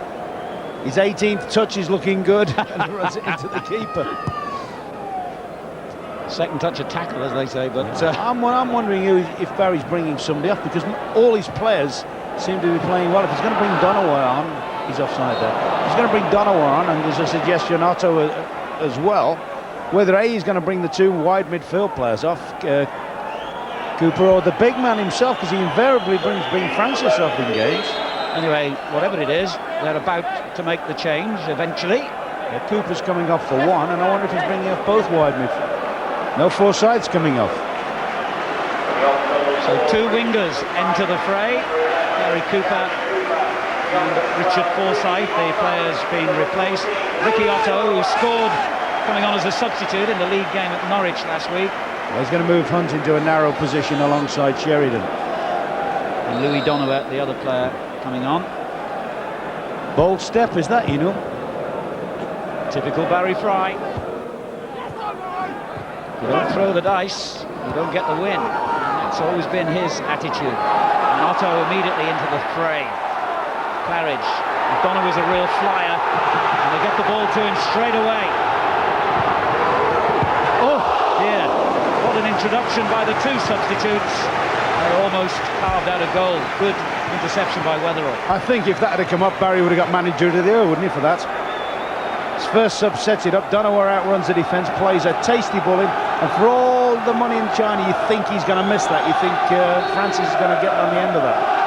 His 18th touch is looking good and runs it into the keeper. Second touch of tackle, as they say, but I'm wondering if Barry's bringing somebody off, because all his players seem to be playing well. If he's going to bring Donaway on, he's offside there. If he's going to bring Donaway on, and there's a suggestion Otto as well, whether A, he's going to bring the two wide midfield players off, Cooper, or the big man himself, because he invariably brings Francis off in games. Anyway, whatever it is, they're about to make the change eventually. Cooper's coming off for one, and I wonder if he's bringing off both wide midfield. No Forsyth's coming off. So two wingers enter the fray. Gary Cooper and Richard Forsyth, the players being replaced. Ricky Otto, who scored coming on as a substitute in the league game at Norwich last week. Well, he's going to move Hunt into a narrow position alongside Sheridan. And Louis Donovan, the other player, coming on. Bold step, is that, you know? Typical Barry Fry. You don't throw the dice, you don't get the win. And that's always been his attitude. And Otto immediately into the fray. Claridge. Donovan's a real flyer, and they get the ball to him straight away. Oh dear, what an introduction by the two substitutes. They almost carved out a goal. Good interception by Weatherall. I think if that had come up, Barry would have got manager of the year, wouldn't he, for that? His first sub sets it up. Donaway outruns the defence, plays a tasty ball in, and for all the money in China, you think he's going to miss that. You think Francis is going to get on the end of that.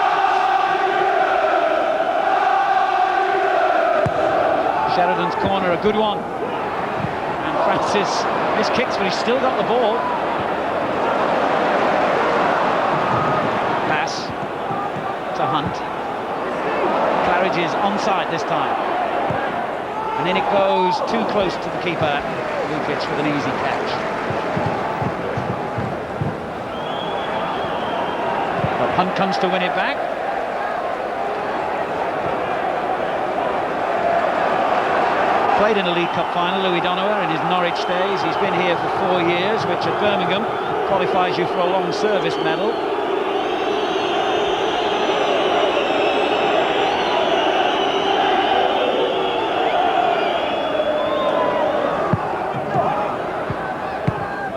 Sheridan's corner, a good one. And Francis missed kicks, but he's still got the ball. Pass to Hunt. Claridge is onside this time. And in it goes, too close to the keeper. Lukic with an easy catch. But Hunt comes to win it back. Played in a League Cup final, Louis Donovan, in his Norwich days. He's been here for 4 years, which at Birmingham qualifies you for a long service medal.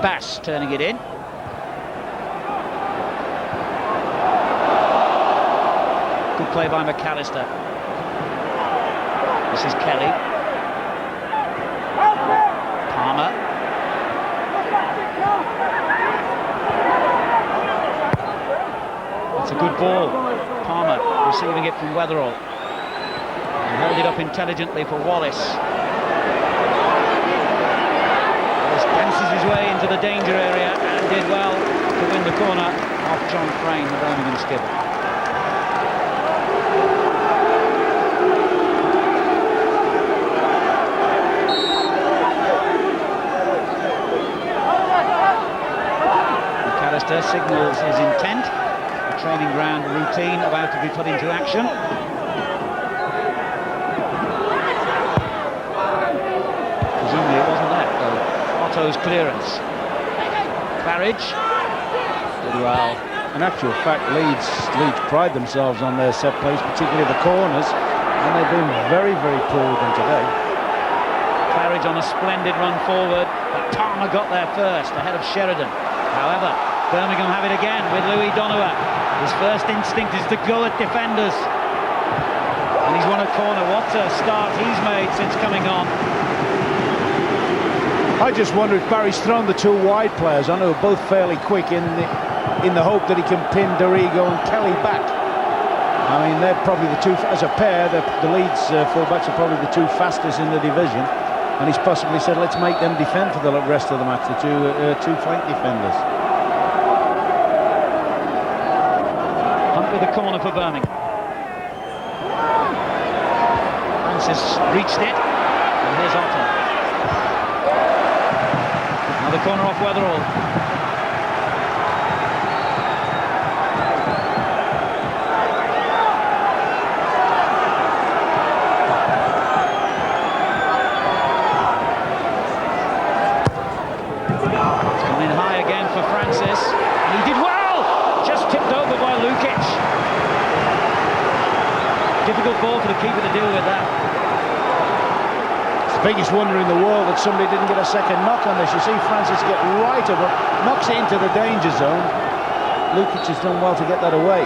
Bass turning it in. Good play by McAllister. This is Kelly. Palmer. It's a good ball. Palmer receiving it from Weatherall. And held it up intelligently for Wallace. Wallace dances his way into the danger area and did well to win the corner off John Frayne, the Birmingham skipper. Signals his intent. A training ground routine about to be put into action. Presumably it wasn't that, though. Otto's clearance. Claridge. Did well. In actual fact, Leeds pride themselves on their set plays, particularly the corners, and they've been very, very poor with them today. Claridge on a splendid run forward, but Palmer got there first, ahead of Sheridan. However, Birmingham have it again with Louis Donovan. His first instinct is to go at defenders. And he's won a corner. What a start he's made since coming on. I just wonder if Barry's thrown the two wide players on, who are both fairly quick, in the hope that he can pin Dorigo and Kelly back. I mean, they're probably the two, as a pair, the Leeds fullbacks are probably the two fastest in the division. And he's possibly said, let's make them defend for the rest of the match, the two flank defenders. With a corner for Birmingham. Francis reached it, and here's Otto. Another corner off Weatherall. It's gone in high again for Francis, and he did well! Just tipped over by Lukic. Difficult ball for the keeper to deal with that. It's the biggest wonder in the world that somebody didn't get a second knock on this. You see Francis get right up, knocks it into the danger zone. Lukic has done well to get that away.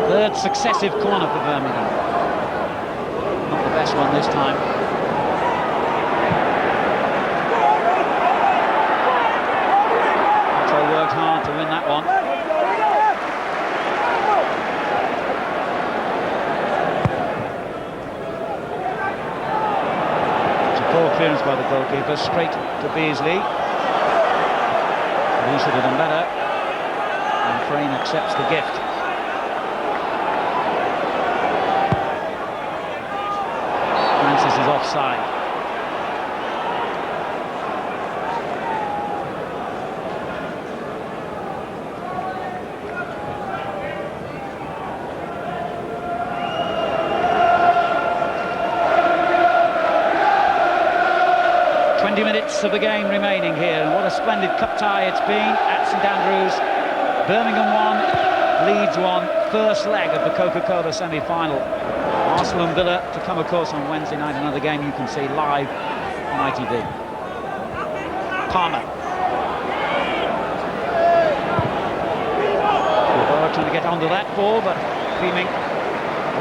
Third successive corner for Birmingham. Not the best one this time. Control worked hard to win that one. It's a poor clearance by the goalkeeper, straight to Beasley. He should have done better. And Frayne accepts the gift. Francis is offside. Minutes of the game remaining here, and what a splendid cup tie it's been at St Andrews. Birmingham won, Leeds won, first leg of the Coca-Cola semi-final. Arsenal and Villa to come, of course, on Wednesday night, another game you can see live on ITV. Palmer. Well, trying to get onto that ball, but Fleming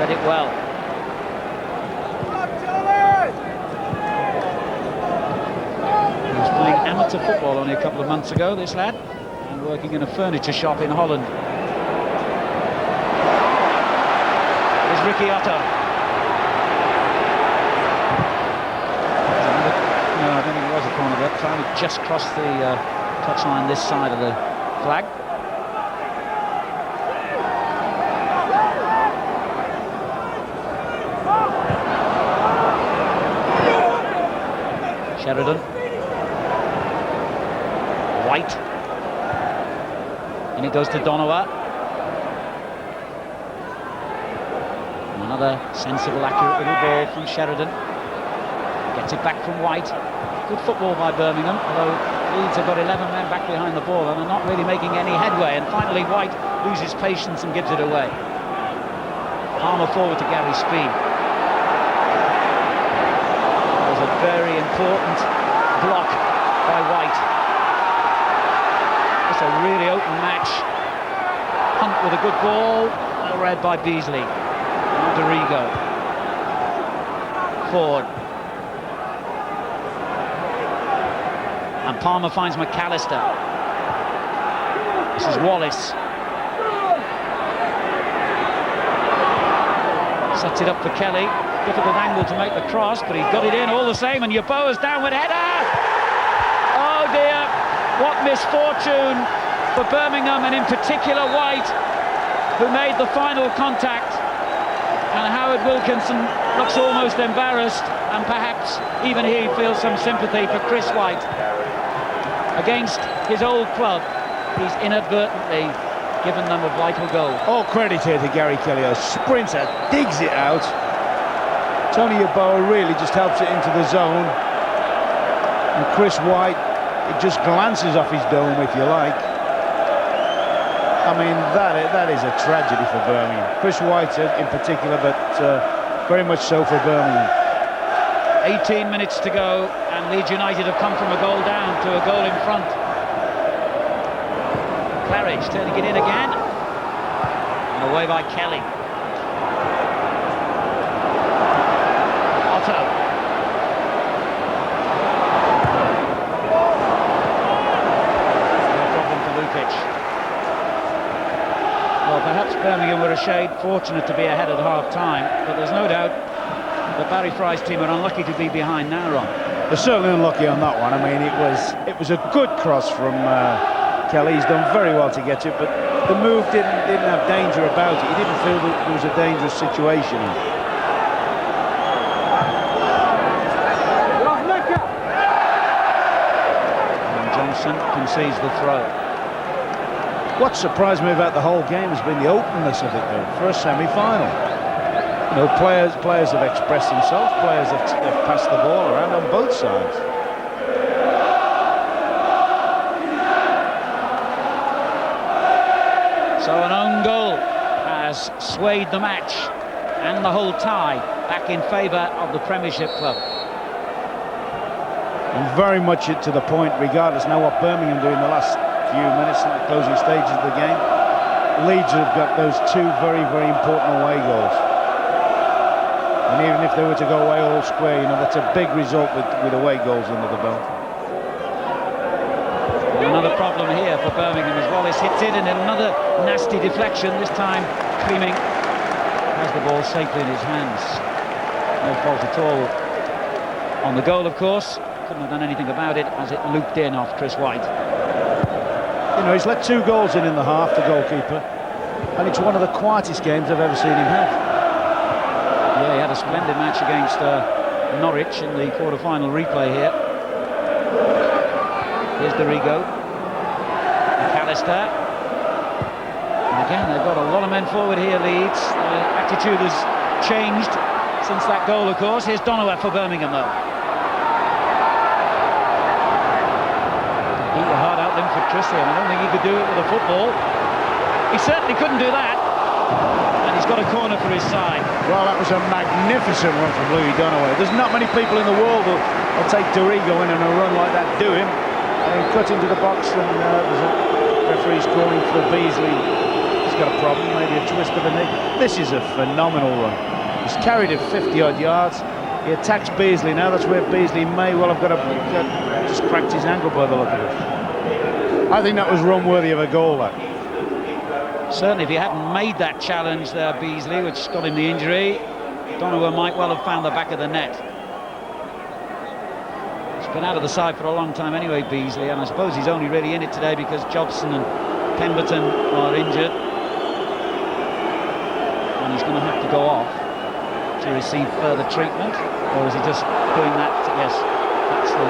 read it well. Amateur football only a couple of months ago, this lad, and working in a furniture shop in Holland. There's Ricky Otto. No, I don't think it was a corner, but finally just crossed the touchline this side of the flag. Sheridan. White. And it goes to Donowa. Another sensible, accurate little ball from Sheridan. Gets it back from White. Good football by Birmingham, although Leeds have got 11 men back behind the ball and are not really making any headway. And finally White loses patience and gives it away. Palmer forward to Gary Speed. That was a very important block by White. It's a really open match. Hunt with a good ball, well read by Beasley. Rodrigo. Ford. And Palmer finds McAllister. This is Wallace. Sets it up for Kelly. Difficult angle to make the cross, but he got it in all the same, and Yeboah's downward header! Oh dear! What misfortune for Birmingham, and in particular White, who made the final contact. And Howard Wilkinson looks almost embarrassed, and perhaps even he feels some sympathy for Chris White. Against his old club, he's inadvertently given them a vital goal. All credit here to Gary Kelly, a sprinter, digs it out. Tony Yeboah really just helps it into the zone. And Chris White, it just glances off his dome, if you like. I mean, that is a tragedy for Birmingham. Chris White in particular, but very much so for Birmingham. 18 minutes to go, and Leeds United have come from a goal down to a goal in front. Claridge turning it in again. And away by Kelly. Otto. No problem for Lukic. Well, perhaps Birmingham were a shade fortunate to be ahead at half-time, but there's no doubt that Barry Fry's team are unlucky to be behind now, Ron. They're certainly unlucky on that one. I mean, it was a good cross from Kelly. He's done very well to get it, but the move didn't have danger about it. He didn't feel that there was a dangerous situation. And Johnson concedes the throw. What surprised me about the whole game has been the openness of it, though, for a semi-final. You know, players have expressed themselves, players have passed the ball around on both sides. So an own goal has swayed the match and the whole tie back in favour of the Premiership club. And very much to the point, regardless now what Birmingham do in the last few minutes in the closing stages of the game. Leeds have got those two very, very important away goals. And even if they were to go away all square, you know, that's a big result with away goals under the belt. Another problem here for Birmingham as Wallace hits it, and another nasty deflection. This time Fleming has the ball safely in his hands. No fault at all on the goal, of course. Couldn't have done anything about it as it looped in off Chris White. You know, he's let 2 goals in the half, the goalkeeper, and it's one of the quietest games I've ever seen him have. Yeah, he had a splendid match against Norwich in the quarter-final replay here. Here's Dorigo. McAllister. And again, they've got a lot of men forward here, Leeds. Their attitude has changed since that goal, of course. Here's Donovan for Birmingham, though. Eat your heart out, Linford Christie. I don't think he could do it with a football. He certainly couldn't do that. And he's got a corner for his side. Well, that was a magnificent run from Louis Dunaway. There's not many people in the world who'll take Dorigo in and a run like that do him. And he cut into the box, and there's a referee's calling for Beasley. He's got a problem, maybe a twist of the knee. This is a phenomenal run. He's carried it 50-odd yards. He attacks Beasley now. That's where Beasley may well have just cracked his ankle by the look of it. I think that was run worthy of a goal, that. Certainly, if he hadn't made that challenge there, Beasley, which got him the injury, Donovan might well have found the back of the net. He's been out of the side for a long time anyway, Beasley, and I suppose he's only really in it today because Jobson and Pemberton are injured. And he's going to have to go off to receive further treatment, or is he just doing that? Yes, that's the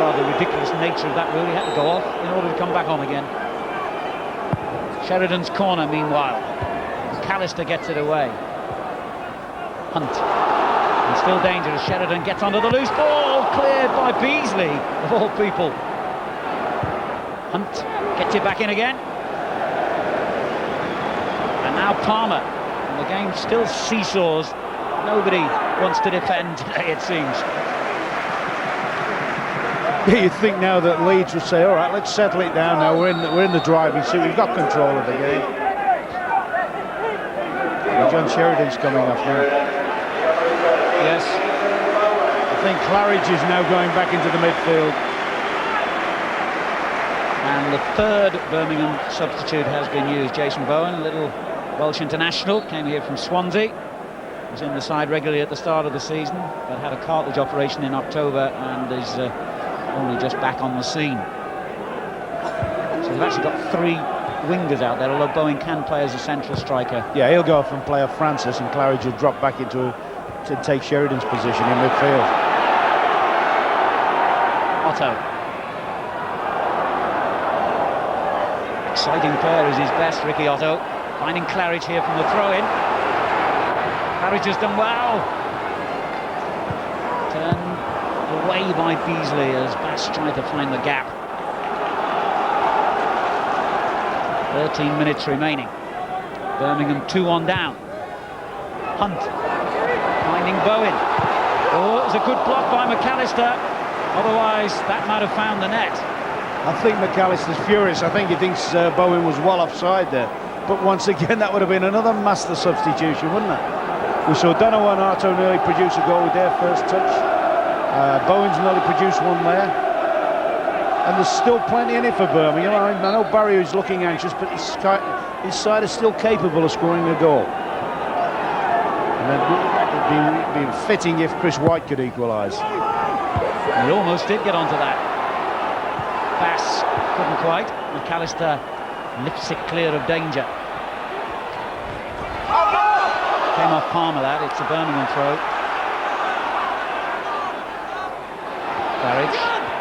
rather ridiculous nature of that rule. He had to go off in order to come back on again. Sheridan's corner, meanwhile. McAllister gets it away. Hunt. And still dangerous. Sheridan gets onto the loose ball, cleared by Beasley, of all people. Hunt gets it back in again. And now Palmer. And the game still seesaws. Nobody wants to defend today, it seems. You'd think now that Leeds would say, all right, let's settle it down now. We're in the driving seat. We've got control of the game. And John Sheridan's coming off now. Yes. I think Claridge is now going back into the midfield. And the third Birmingham substitute has been used. Jason Bowen, a little Welsh international, came here from Swansea. Was in the side regularly at the start of the season, but had a cartilage operation in October and is only just back on the scene. So they've actually got 3 wingers out there, although Bowen can play as a central striker. Yeah, he'll go off and play a Francis, and Claridge will drop back to take Sheridan's position in midfield. Otto. Exciting player is his best, Ricky Otto. Finding Claridge here from the throw-in. Claridge has done well. Turned away by Beasley as Bass tried to find the gap. 13 minutes remaining. Birmingham 2-1 down. Hunt finding Bowen. Oh, it was a good block by McAllister. Otherwise, that might have found the net. I think McAllister's furious. I think he thinks Bowen was well offside there. But once again, that would have been another master substitution, wouldn't it? We saw Donovan and Arto nearly produce a goal with their first touch. Bowen's nearly produced one there. And there's still plenty in it for Birmingham. I know Barry is looking anxious, but his side is still capable of scoring a goal. And then it would be fitting if Chris White could equalise. He almost did get onto that. Bass couldn't quite. McAllister lifts it clear of danger. Came off Palmer, that. It's a Birmingham throw. Claridge.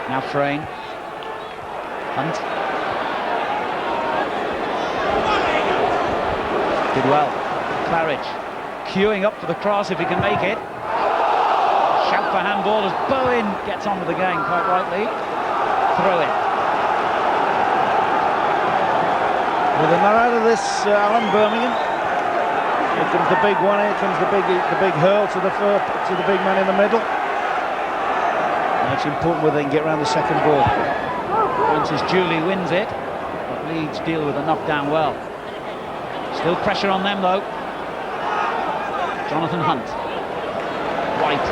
Now Frayne. Hunt. Did well. Claridge. Queuing up for the cross if he can make it. Shout for handball as Bowen gets on with the game quite rightly. Throw it. But they're not out of this, Alan. Birmingham. Here comes the big one. Here comes the big hurl to the big man in the middle. And it's important whether they can get around the second ball. Francis Julie wins it, but Leeds deal with the knockdown well. Still pressure on them though. Jonathan Hunt. White.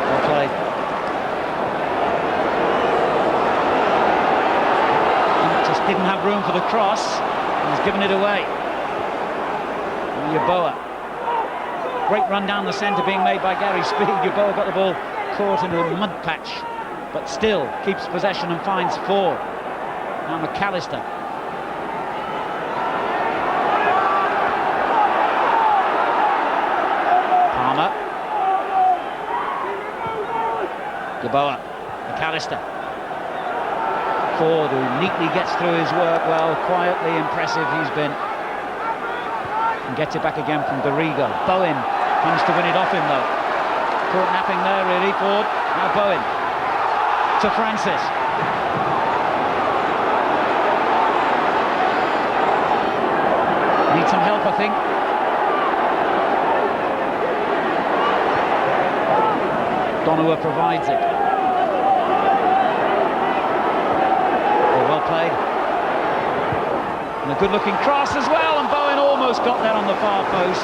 Well played. Hunt just didn't have room for the cross. He's given it away. Yeboah. Great run down the centre being made by Gary Speed. Yeboah got the ball caught in a mud patch, but still keeps possession and finds four. Now McAllister. Palmer. Yeboah. McAllister. Ford, who neatly gets through his work well, quietly impressive he's been. And gets it back again from Garrigo. Bowen comes to win it off him though. Caught napping there really, Ford. Now Bowen to Francis. Needs some help, I think. Donowa provides it. Well played. And a good-looking cross as well, and Bowen almost got that on the far post.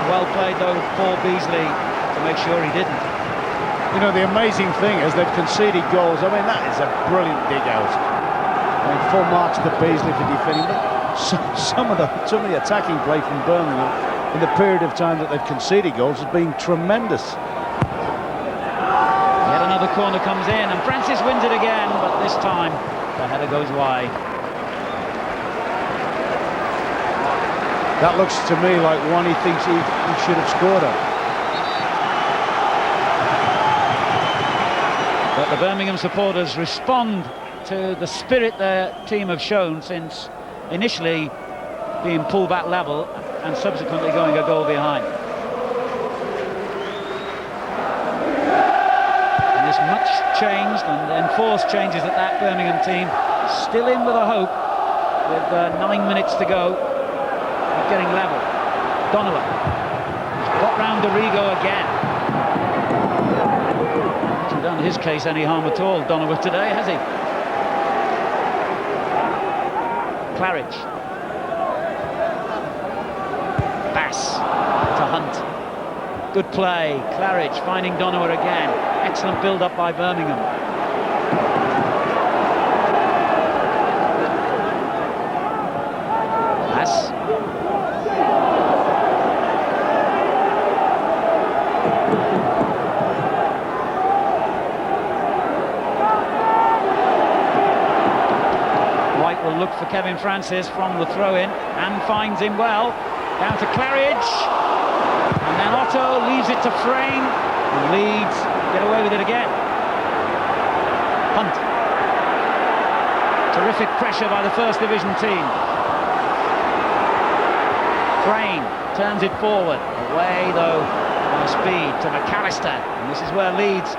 Well played though, Paul Beasley, to make sure he didn't. You know, the amazing thing is they've conceded goals. I mean, that is a brilliant dig-out. I mean, full marks to Beasley for defending, but some of the attacking play from Birmingham in the period of time that they've conceded goals has been tremendous. Yet another corner comes in, and Francis wins it again, but this time the header goes wide. That looks to me like one he thinks he should have scored on. But the Birmingham supporters respond to the spirit their team have shown since initially being pulled back level and subsequently going a goal behind. And there's much changed and enforced changes at that Birmingham team. Still in with a hope with 9 minutes to go of getting level. Donowa got round Arrigo again. Hasn't done his case any harm at all, Donowa, today, has he? Claridge. Bass to Hunt. Good play. Claridge finding Donowa again. Excellent build-up by Birmingham. Bass. Will look for Kevin Francis from the throw-in and finds him well. Down to Claridge, and then Otto leaves it to Frame, and Leeds get away with it again. Hunt. Terrific pressure by the First Division team. Frame turns it forward, away though by Speed to McAllister, and this is where Leeds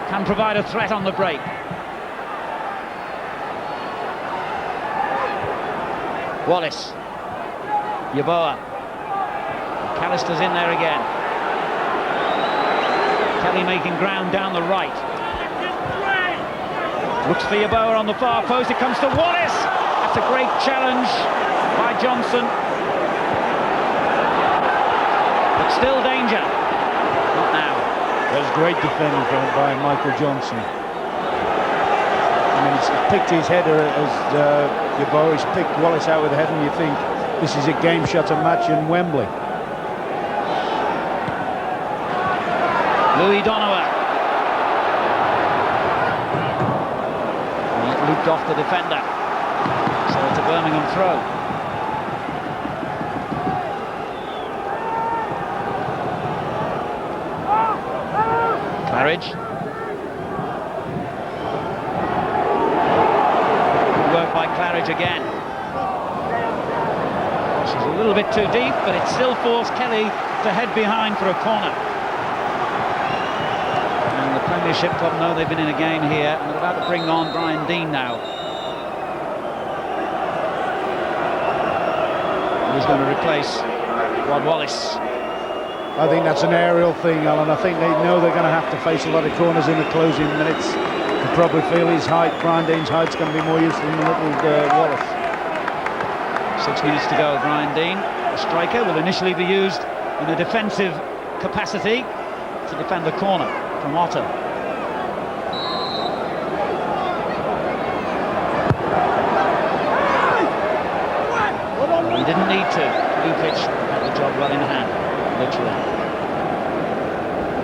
can provide a threat on the break. Wallace. Yeboah. McAllister's in there again. Kelly making ground down the right. Looks for Yeboah on the far post. It comes to Wallace. That's a great challenge by Johnson. But still danger. Not now. That was great defending by Michael Johnson. I mean, he's picked his header as Yeboah. He's picked Wallace out with a header, and you think this is a game-shatter match in Wembley. Louis Donowa. And it looped off the defender. So it's a Birmingham throw. Claridge. By Claridge again. She's a little bit too deep, but it still forced Kelly to head behind for a corner. And the Premiership club know they've been in a game here, and they're about to bring on Brian Dean now. who's going to replace Rod Wallace. I think that's an aerial thing, Alan. I think they know they're going to have to face a lot of corners in the closing minutes. They probably feel his height, Brian Dean's height's going to be more useful than little Wallace. 6 minutes to go. Brian Dean, the striker, will initially be used in a defensive capacity to defend the corner from Otto. He didn't need to. Lukic had the job well in hand, literally.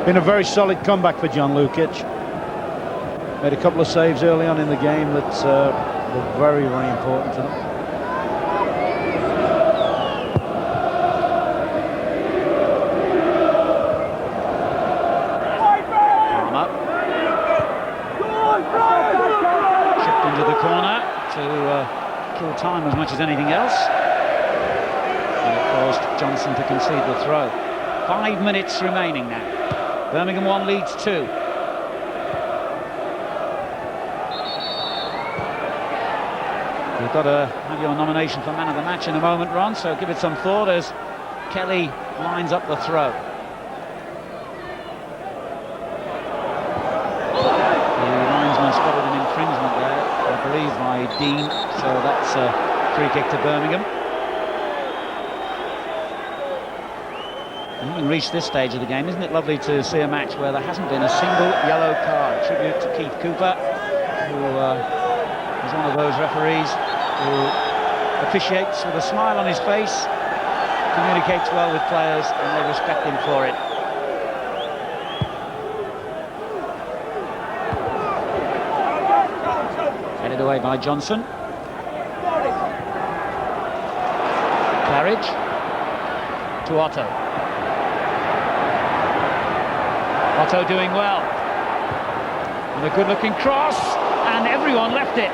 Been a very solid comeback for John Lukic. Made a couple of saves early on in the game that were very, very important to them. Chipped into the corner to kill time as much as anything else. And it caused Johnson to concede the throw. 5 minutes remaining now. Birmingham 1, Leeds 2. You've got to have your nomination for man of the match in a moment, Ron, so give it some thought as Kelly lines up the throw. The linesman spotted an infringement there, I believe, by Dean, so that's a free kick to Birmingham. And having reached this stage of the game, isn't it lovely to see a match where there hasn't been a single yellow card? Tribute to Keith Cooper, who is one of those referees who officiates with a smile on his face, communicates well with players, and they respect him for it. Headed away by Johnson. Claridge to Otto. Otto doing well. And a good-looking cross, and everyone left it.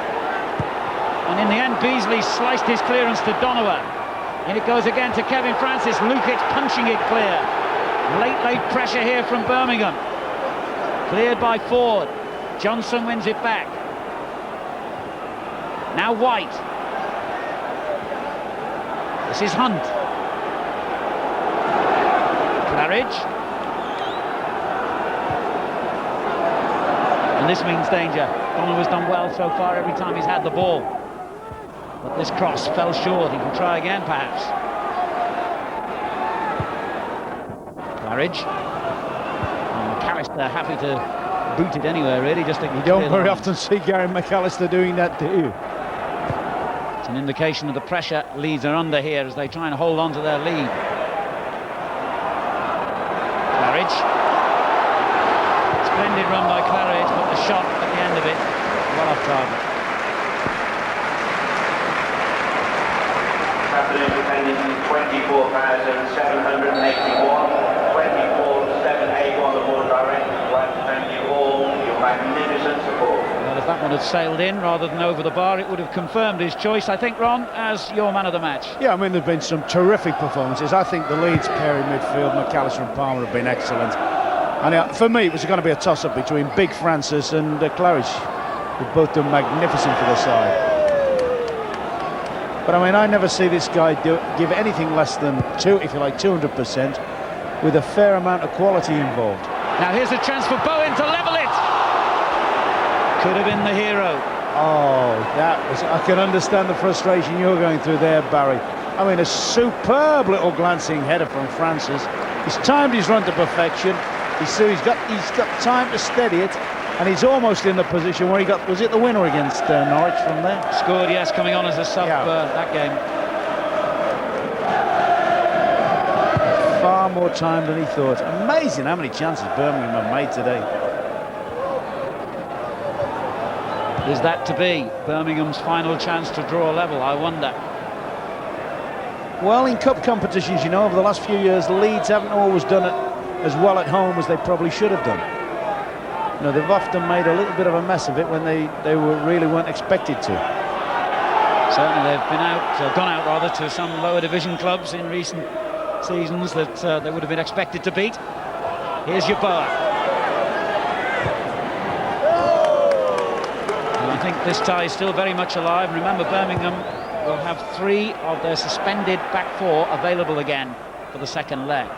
And in the end, Beasley sliced his clearance to Donovan. And it goes again to Kevin Francis. Lukic punching it clear. Late pressure here from Birmingham. Cleared by Ford. Johnson wins it back. Now White. This is Hunt. Claridge. And this means danger. Donovan's done well so far every time he's had the ball. But this cross fell short. He can try again, perhaps. Claridge. And McAllister happy to boot it anywhere, really. Just to you don't very often see Gary McAllister doing that, do you? It's an indication of the pressure Leeds are under here as they try and hold on to their lead. Claridge. Splendid run by Claridge, but the shot at the end of it, well off target. Afternoon depending 24,781, 24,781 the board directors. I'd like to thank you all for your magnificent support. Well, if that one had sailed in rather than over the bar, it would have confirmed his choice, I think, Ron, as your man of the match. Yeah, I mean, there have been some terrific performances. I think the Leeds pair in midfield, McAllister and Palmer, have been excellent. And for me, it was going to be a toss-up between Big Francis and Claridge, who've both done magnificent for the side. But I mean, I never see this guy give anything less than 200%, with a fair amount of quality involved. Now here's a chance for Bowen to level it. Could have been the hero. Oh, I can understand the frustration you're going through there, Barry. I mean, a superb little glancing header from Francis. He's timed his run to perfection. He's got time to steady it, and he's almost in the position where he got, was it the winner against Norwich from there? Scored, yes, coming on as a sub that game. Far more time than he thought. Amazing how many chances Birmingham have made today. Is that to be Birmingham's final chance to draw a level, I wonder? Well, in cup competitions, you know, over the last few years, Leeds haven't always done it as well at home as they probably should have done. You know, they've often made a little bit of a mess of it when they really weren't expected to. Certainly they've gone out rather to some lower division clubs in recent seasons that they would have been expected to beat. Here's Yeboah. And I think this tie is still very much alive. Remember, Birmingham will have 3 of their suspended back 4 available again for the second leg.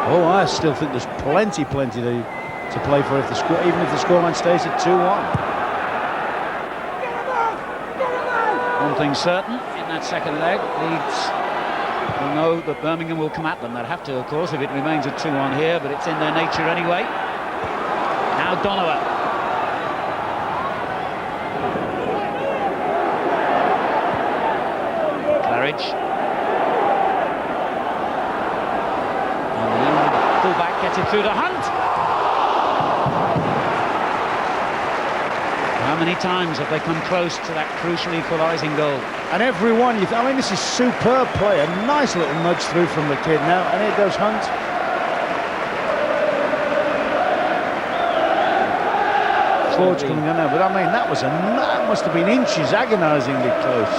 Oh, I still think there's plenty to play for if the score, even if the scoreline stays at 2-1. One thing's certain, in that second leg, Leeds will know that Birmingham will come at them. They'll have to, of course, if it remains at 2-1 here, but it's in their nature anyway. Now Donovan. Claridge. And the young fullback gets it through to Hunt. How many times have they come close to that crucial equalising goal? And everyone, I mean, this is superb play. A nice little nudge through from the kid now, and here goes Hunt. Ford's coming on now, but I mean, that must have been inches, agonisingly close.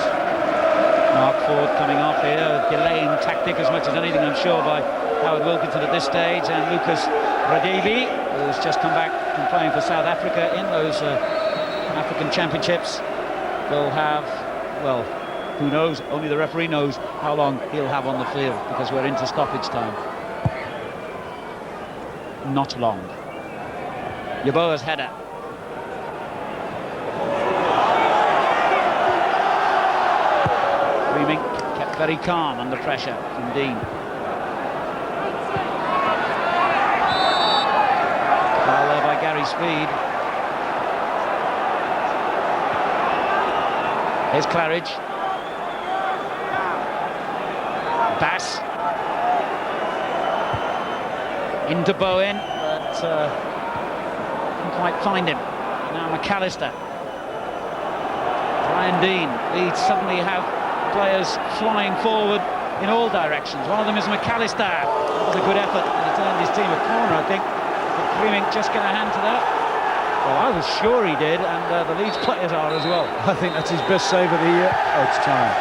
Mark Ford coming off here, delaying tactic as much as anything, I'm sure, by Howard Wilkinson at this stage, and Lucas Radevi, who's just come back from playing for South Africa in those African Championships, will have, well, who knows, only the referee knows how long he'll have on the field, because we're into stoppage time. Not long. Yeboah's header. Freeming kept very calm under pressure from Dean. Foul there by Gary Speed. Here's Claridge. Bass. Into Bowen, but couldn't quite find him. Now McAllister. Brian Dean. Leeds suddenly have players flying forward in all directions. One of them is McAllister. That was a good effort, and he turned his team a corner, I think. Did Freeming just get a hand to that? Well, I was sure he did, and the Leeds players are as well. I think that's his best save of the year. Oh, it's time.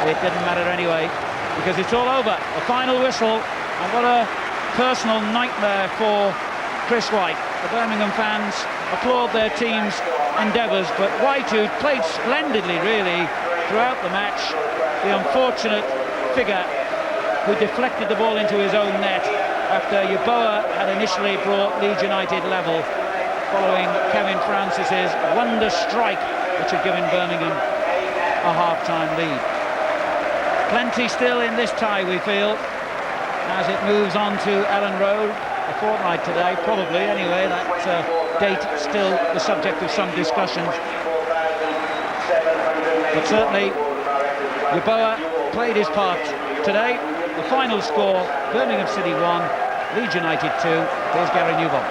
It didn't matter anyway, because it's all over. The final whistle, and what a personal nightmare for Chris White. The Birmingham fans applaud their team's endeavours, but White, who played splendidly, really, throughout the match, the unfortunate figure who deflected the ball into his own net after Yeboah had initially brought Leeds United level, following Kevin Francis's wonder strike, which had given Birmingham a half-time lead. Plenty still in this tie, we feel, as it moves on to Ellen Road, a fortnight today, probably, anyway. That date still the subject of some discussions. But certainly, Yeboah played his part today. The final score, Birmingham City 1, Leeds United 2. Here's Gary Newbold.